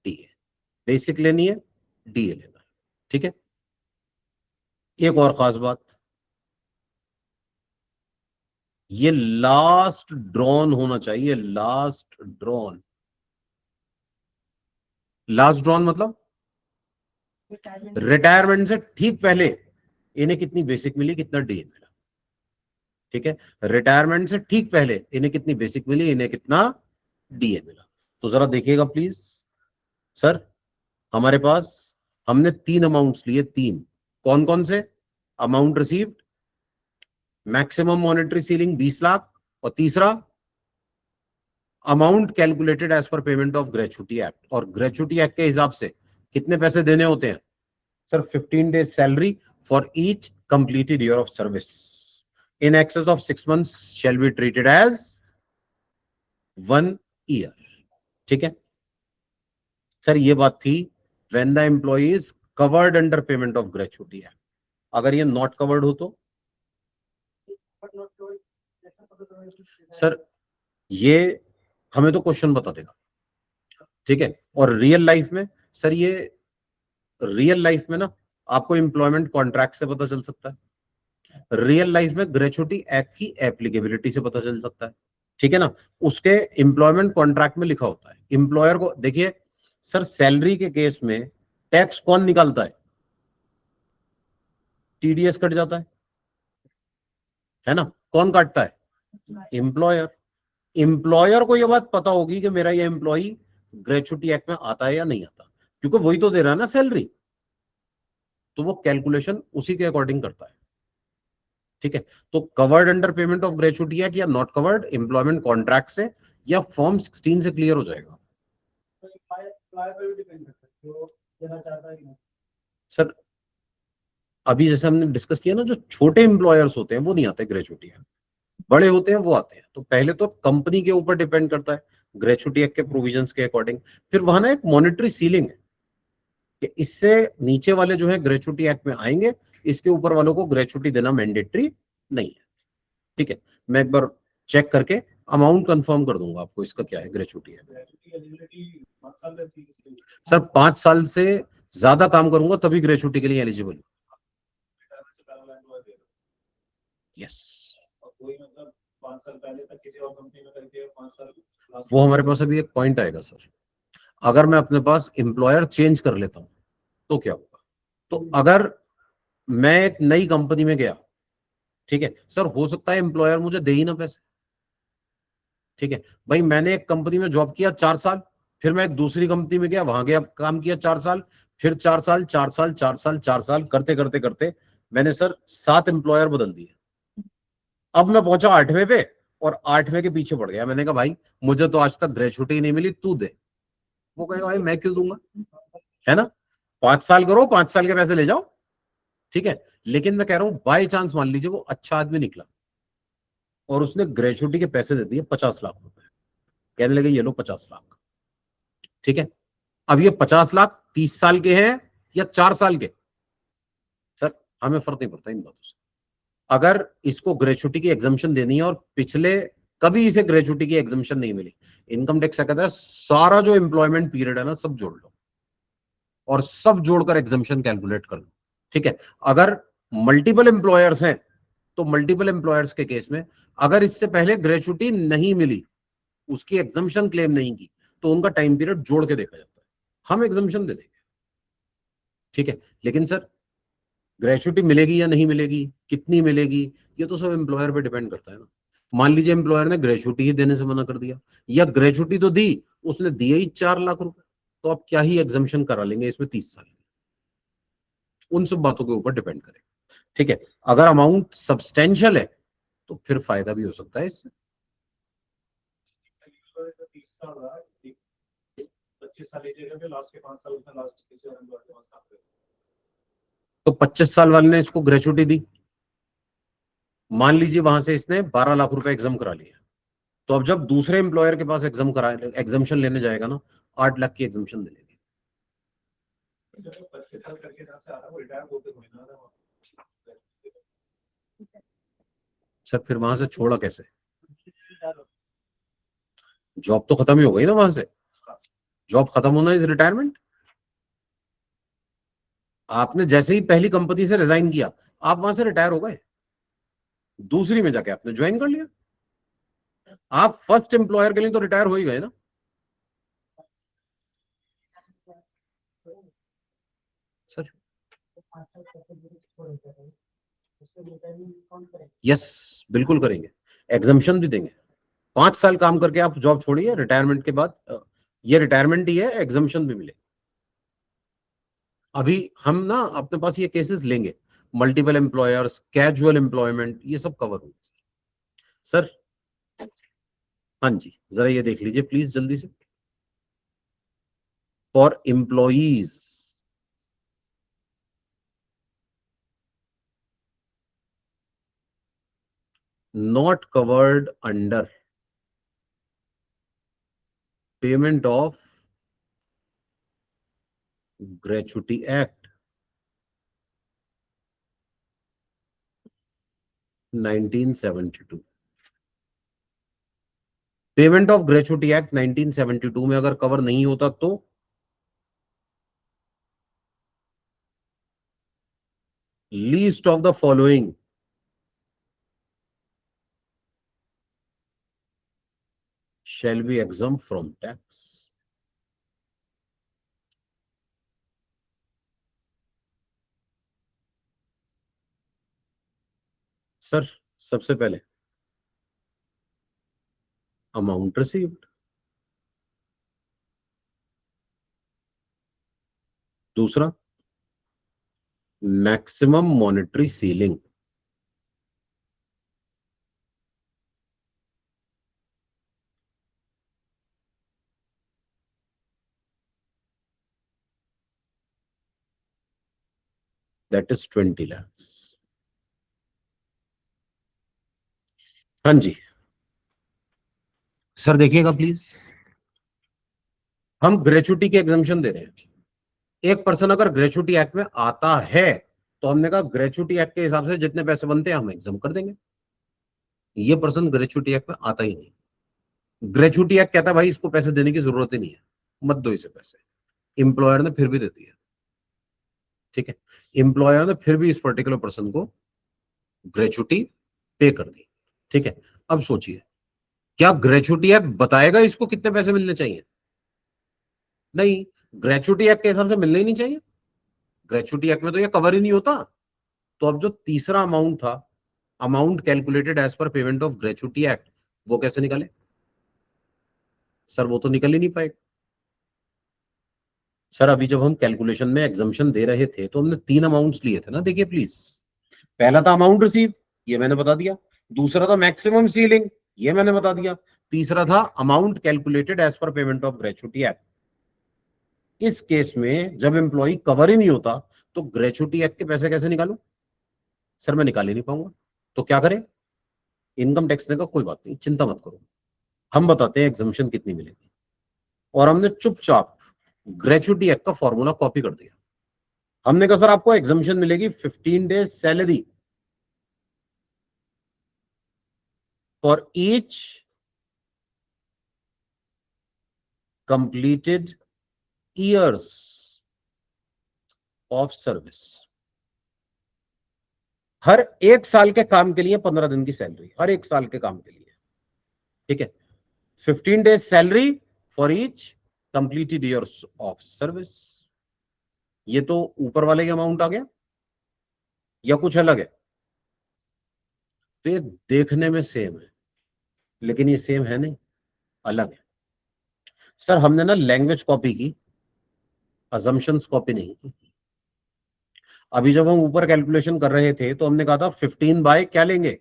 DA. Basic लेनी है, डीए लेना है। ठीक है, एक और खास बात, ये लास्ट ड्रॉन होना चाहिए। लास्ट ड्रॉन, लास्ट ड्रॉन मतलब रिटायरमेंट से ठीक पहले इन्हें कितनी बेसिक मिली, कितना डीए मिला। ठीक है, रिटायरमेंट से ठीक पहले इन्हें कितनी बेसिक मिली, इन्हें कितना डीए मिला। तो जरा देखिएगा प्लीज सर। हमारे पास हमने 3 अमाउंट्स लिए, 3। कौन कौन से? Amount received, maximum monetary ceiling 20 lakh, और तीसरा amount calculated as per payment of gratuity act. और ग्रेचुटी एक्ट के हिसाब से कितने पैसे देने होते हैं sir? 15 days salary for each completed year of service in excess of 6 months shall be treated as 1 year. ठीक है सर, ये बात थी when the employee is covered under payment of gratuity है। अगर ये नॉट कवर्ड हो तो सर ये हमें तो क्वेश्चन बता देगा। ठीक है, और रियल लाइफ में सर, ये रियल लाइफ में ना आपको एम्प्लॉयमेंट कॉन्ट्रैक्ट से पता चल सकता है, रियल लाइफ में ग्रेचुटी एक्ट की एप्लीकेबिलिटी से पता चल सकता है। ठीक है ना, उसके एम्प्लॉयमेंट कॉन्ट्रैक्ट में लिखा होता है। एम्प्लॉयर को देखिए सर, सैलरी के केस में टैक्स कौन निकालता है? टीडीएस कट जाता है ना, कौन काटता है? एम्प्लॉयर। एम्प्लॉयर को यह बात पता होगी कि मेरा ये एम्प्लॉई ग्रेचुटी एक्ट में आता है या नहीं आता, क्योंकि वही तो दे रहा है ना सैलरी, तो वो कैलकुलेशन उसी के अकॉर्डिंग करता है। ठीक है, तो covered under payment of gratuity act या नॉट कवर्ड एम्प्लॉयमेंट कॉन्ट्रैक्ट से या फॉर्म 16 से क्लियर हो जाएगा। सर अभी जैसे हमने डिस्कस किया ना, जो छोटे एम्प्लॉयर्स होते हैं वो नहीं आते ग्रेचुटी एक्ट, बड़े होते हैं वो आते हैं। तो पहले तो कंपनी के ऊपर डिपेंड करता है ग्रेचुटी एक्ट के प्रोविजंस के अकॉर्डिंग। फिर वहां ना एक मॉनेटरी सीलिंग है कि इससे नीचे वाले जो है ग्रेचुटी एक्ट में आएंगे, इसके ऊपर वालों को ग्रेचुटी देना मैंडेटरी नहीं है। ठीक है, मैं एक बार चेक करके अमाउंट कंफर्म कर दूंगा आपको इसका क्या है ग्रेचुटी है। सर 5 साल से ज्यादा काम करूंगा तभी ग्रेचुटी के लिए एलिजिबल हूं। यस, वो हमारे पास अभी एक पॉइंट आएगा सर। अगर मैं अपने पास एम्प्लॉयर चेंज कर लेता हूं तो क्या होगा? तो अगर मैं एक नई कंपनी में गया, ठीक है सर, हो सकता है एम्प्लॉयर मुझे दे ही ना पैसे। ठीक है भाई, मैंने एक कंपनी में जॉब किया 4 साल, फिर मैं एक दूसरी कंपनी में गया, वहां गया काम किया 4 साल, फिर 4 साल 4 साल 4 साल 4 साल करते करते करते मैंने सर 7 एम्प्लॉयर बदल दिए। अब मैं पहुंचा 8वें पे और 8वें के पीछे पड़ गया। मैंने कहा भाई मुझे तो आज तक ग्रेचुटी नहीं मिली, तू दे। वो कहेगा भाई मैं क्यों दूंगा, है ना, 5 साल करो, 5 साल के पैसे ले जाओ। ठीक है, लेकिन मैं कह रहा हूं बाई चांस मान लीजिए वो अच्छा आदमी निकला और उसने ग्रेचुटी के पैसे दे दिए 50 लाख रुपए, कहने लगे ये लो 50 लाख। ठीक है, अब ये 50 लाख 30 साल के हैं या 4 साल के? सर हमें फर्क नहीं पड़ता इन बातों से। अगर इसको ग्रेचुटी की एग्जम्पशन देनी है और पिछले कभी इसे ग्रेचुटी की एग्जम्पशन नहीं मिली, इनकम टैक्स क्या कहता है, सारा जो एम्प्लॉयमेंट पीरियड है ना सब जोड़ लो और सब जोड़कर एग्जम्पशन कैलकुलेट कर लो। ठीक है, अगर मल्टीपल एम्प्लॉयर्स हैं तो मल्टीपल एम्प्लॉयर्स के केस में अगर इससे पहले ग्रेचुटी नहीं मिली, उसकी एग्जम्पशन क्लेम नहीं की, तो उनका टाइम पीरियड जोड़ के देखा जाता है, हम एग्जम्पशन दे देंगे। ठीक है, लेकिन सर ग्रेचुटी मिलेगी या नहीं मिलेगी, कितनी मिलेगी, ये तो सब एम्प्लॉयर पे डिपेंड करता है ना। मान लीजिए एम्प्लॉयर ने ग्रेचुटी ही देने से मना कर दिया, या ग्रेचुटी तो दी, उसने दिए ही 4 लाख रुपए, तो आप क्या ही एग्जम्पशन करा लेंगे इसमें 30 साल, उन सब बातों के ऊपर डिपेंड करेगा। ठीक है, अगर अमाउंट सब्सटेंशियल है तो फिर फायदा भी हो सकता है इससे। 25 साल वाले ने इसको ग्रेचुटी दी, मान लीजिए वहां से इसने 12 लाख रुपए एग्जाम करा लिया, तो अब जब दूसरे एम्प्लॉयर के पास एग्जामेशन लेने जाएगा ना, 8 लाख की एग्जामेशन दे देगी। सर फिर वहां से छोड़ा कैसे? जॉब तो खत्म ही हो गई ना वहां से, जॉब खत्म होना इज रिटायरमेंट। आपने जैसे ही पहली कंपनी से रिजाइन किया, आप वहां से रिटायर हो गए, दूसरी में जाके आपने ज्वाइन कर लिया, आप फर्स्ट एम्प्लॉयर के लिए तो रिटायर हो ही गए ना। सर यस, बिल्कुल करेंगे, एग्जामेशन भी देंगे। 5 साल काम करके आप जॉब छोड़िए, रिटायरमेंट के बाद ये रिटायरमेंट ही है, एग्जामेशन भी मिले। अभी हम ना अपने पास ये केसेस लेंगे, मल्टीपल एम्प्लॉयर्स, कैजुअल एम्प्लॉयमेंट, ये सब कवर होंगे सर। हाँ जी, जरा ये देख लीजिए प्लीज जल्दी से। For employees not covered under payment of gratuity act 1972। Payment of gratuity act 1972 में अगर कवर नहीं होता तो least of the following shall be exempt from tax। Sir सबसे पहले अमाउंट रिसीव्ड, दूसरा maximum monetary ceiling, that is 20 lakhs। हाँ जी सर देखिएगा प्लीज, हम ग्रेचुटी के एग्जाम्पशन दे रहे हैं। एक पर्सन अगर ग्रेचुटी एक्ट में आता है तो हमने कहा ग्रेचुटी एक्ट के हिसाब से जितने पैसे बनते हैं हम एग्जाम कर देंगे। ये पर्सन ग्रेचुटी एक्ट में आता ही नहीं। ग्रेचुटी एक्ट कहता है भाई इसको पैसे देने की जरूरत ही नहीं है, मत दो इसे पैसे। एम्प्लॉयर ने फिर भी देती है, ठीक है, एम्प्लॉयर ने फिर भी इस पर्टिकुलर पर्सन को ग्रेचुटी पे कर दी, ठीक है। अब सोचिए क्या ग्रेचुटी एक्ट बताएगा इसको कितने पैसे मिलने चाहिए? नहीं, ग्रेचुटी एक्ट के हिसाब से मिलने ही नहीं चाहिए। ग्रेचुटी एक्ट में तो ये कवर ही नहीं होता। तो अब जो तीसरा अमाउंट था, amount calculated as per payment of gratuity act, वो कैसे निकाले? सर वो तो निकल ही नहीं पाएगा। सर अभी जब हम कैलकुलेशन में एग्जम्पशन दे रहे थे तो हमने 3 अमाउंट्स लिए थे ना, देखिए प्लीज। पहला था अमाउंट रिसीव, ये मैंने बता दिया। दूसरा था मैक्सिमम सीलिंग, ये मैंने बता दिया। तीसरा था amount calculated as per payment of gratuity act. इस केस में जब एम्प्लॉय कवर ही नहीं होता तो ग्रेचुटी एक्ट के पैसे कैसे निकालूं? सर मैं निकाल ही नहीं पाऊंगा। तो क्या करें? इनकम टैक्स ने कहा कोई बात नहीं, चिंता मत करो, हम बताते हैं एग्जम्पशन कितनी मिलेगी। और हमने चुपचाप ग्रेचुटी एक्ट का फॉर्मूला कॉपी कर दिया। हमने कहा सर आपको एग्जम्पशन मिलेगी 15 days salary for each completed years of service. हर 1 साल के काम के लिए 15 दिन की सैलरी, हर 1 साल के काम के लिए, ठीक है। 15 days salary for each completed years of service. ये तो ऊपर वाले का अमाउंट आ गया या कुछ अलग है? तो ये देखने में सेम है लेकिन ये सेम है नहीं, अलग है। सर हमने ना लैंग्वेज कॉपी की, अजम्पशंस कॉपी नहीं की। अभी जब हम ऊपर कैलकुलेशन कर रहे थे तो हमने कहा था 15 बाय क्या लेंगे?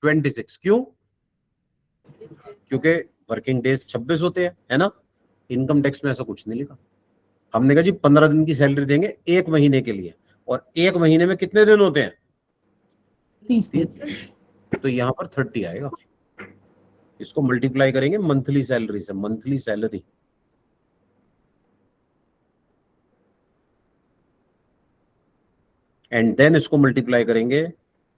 26। क्यों? क्योंकि वर्किंग डेज 26 होते हैं, है ना। इनकम टैक्स में ऐसा कुछ नहीं लिखा। हमने कहा जी 15 दिन की सैलरी देंगे 1 महीने के लिए, और 1 महीने में कितने दिन होते हैं? 30 30 दिन। तो यहाँ पर 30 आएगा। इसको मल्टीप्लाई करेंगे मंथली सैलरी से, मंथली सैलरी, एंड देन इसको मल्टीप्लाई करेंगे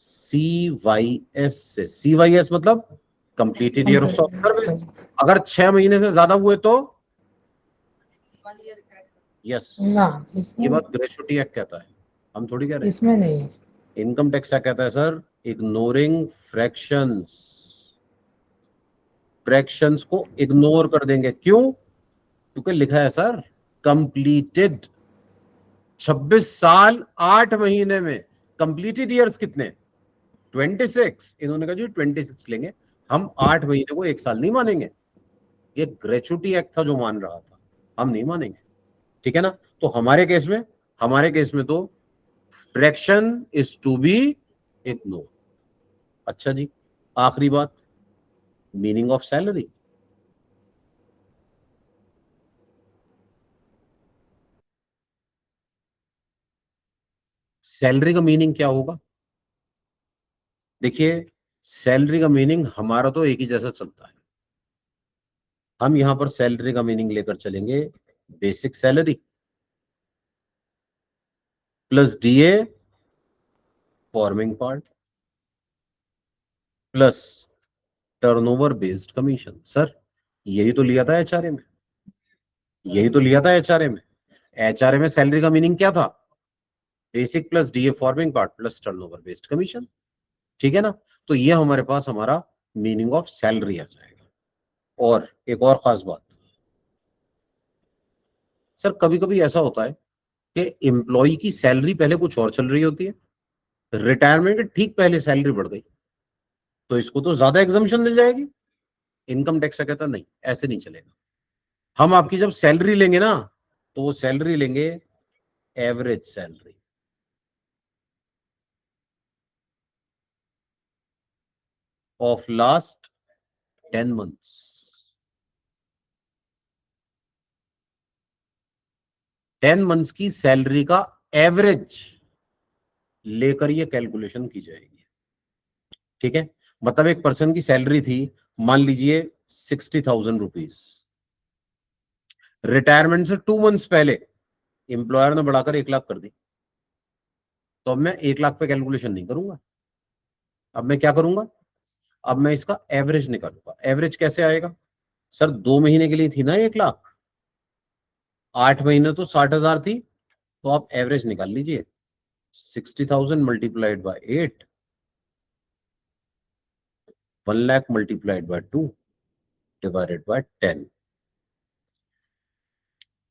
CYS से। CYS मतलब कंप्लीटेड ईयर ऑफ सर्विस। अगर 6 महीने से ज्यादा हुए तो यस, ना ये इसमें, बात ग्रेचुटी एक्ट कहता है, हम थोड़ी कह रहे हैं। इसमें नहीं। इनकम टैक्स क्या कहता है सर? इग्नोरिंग फ्रैक्शंस, फ्रैक्शंस को इग्नोर कर देंगे। क्यों? क्योंकि लिखा है सर कंप्लीटेड, 26 साल 8 महीने में। कंप्लीटेड ईयर्स कितने? 26। इन्होंने कहा जी 26 लेंगे हम, 8 महीने को 1 साल नहीं मानेंगे। ये ग्रेचुटी एक्ट था जो मान रहा था, हम नहीं मानेंगे, ठीक है ना। तो हमारे केस में तो fraction is to be ignore. अच्छा जी, आखिरी बात, मीनिंग ऑफ सैलरी। सैलरी का मीनिंग क्या होगा? देखिए सैलरी का मीनिंग हमारा तो एक ही जैसा चलता है। हम यहां पर सैलरी का मीनिंग लेकर चलेंगे basic salary plus DA forming part plus turnover based commission. Sir यही तो लिया था एचआरए में, यही तो लिया था एचआरए में। एचआरए में सैलरी का मीनिंग क्या था? Basic plus DA forming part plus turnover based commission. ठीक है ना? तो ये हमारे पास हमारा मीनिंग ऑफ सैलरी आ जाएगा। और एक और खास बात, सर कभी कभी ऐसा होता है कि एम्प्लॉय की सैलरी पहले कुछ और चल रही होती है, रिटायरमेंट के ठीक पहले सैलरी बढ़ गई, तो इसको तो ज्यादा एग्जम्पशन मिल जाएगी। इनकम टैक्स का कहता नहीं, ऐसे नहीं चलेगा। हम आपकी जब सैलरी लेंगे ना, तो वो सैलरी लेंगे average salary, of last 10 months. 10 months की सैलरी का एवरेज लेकर ये कैलकुलेशन की जाएगी। ठीक है? मतलब एक पर्सन की सैलरी थी मान लीजिए 60,000 रुपीज, रिटायरमेंट से 2 मंथ्स पहले एम्प्लॉयर ने बढ़ाकर 1 लाख कर दी, तो अब मैं 1 लाख पे कैलकुलेशन नहीं करूंगा। अब मैं क्या करूंगा? अब मैं इसका एवरेज निकालूंगा। एवरेज कैसे आएगा? सर 2 महीने के लिए थी ना 1 लाख, 8 महीने तो 60,000 थी, तो आप एवरेज निकाल लीजिए। 60,000 multiplied by 8, 1 lakh multiplied by 2 divided by 10,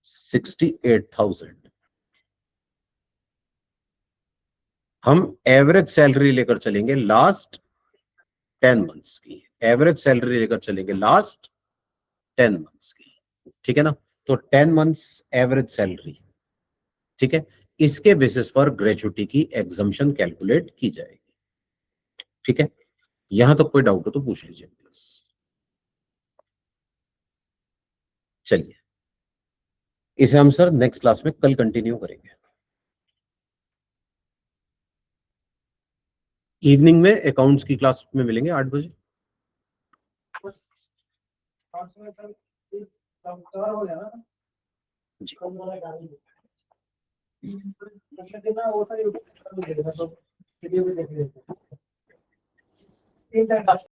68,000। हम एवरेज सैलरी लेकर चलेंगे लास्ट 10 मंथ्स की, एवरेज सैलरी लेकर चलेंगे लास्ट 10 मंथ्स की। ठीक है ना? तो 10 मंथ्स एवरेज सैलरी, ठीक है, इसके बेसिस पर ग्रेजुटी की एग्जम्पशन कैलकुलेट की जाएगी। ठीक है? यहां तक कोई डाउट हो तो पूछ लीजिए प्लीज। चलिए, इसे हम सर नेक्स्ट क्लास में कल कंटिन्यू करेंगे। इवनिंग में अकाउंट्स की क्लास में मिलेंगे 8 बजे। जी।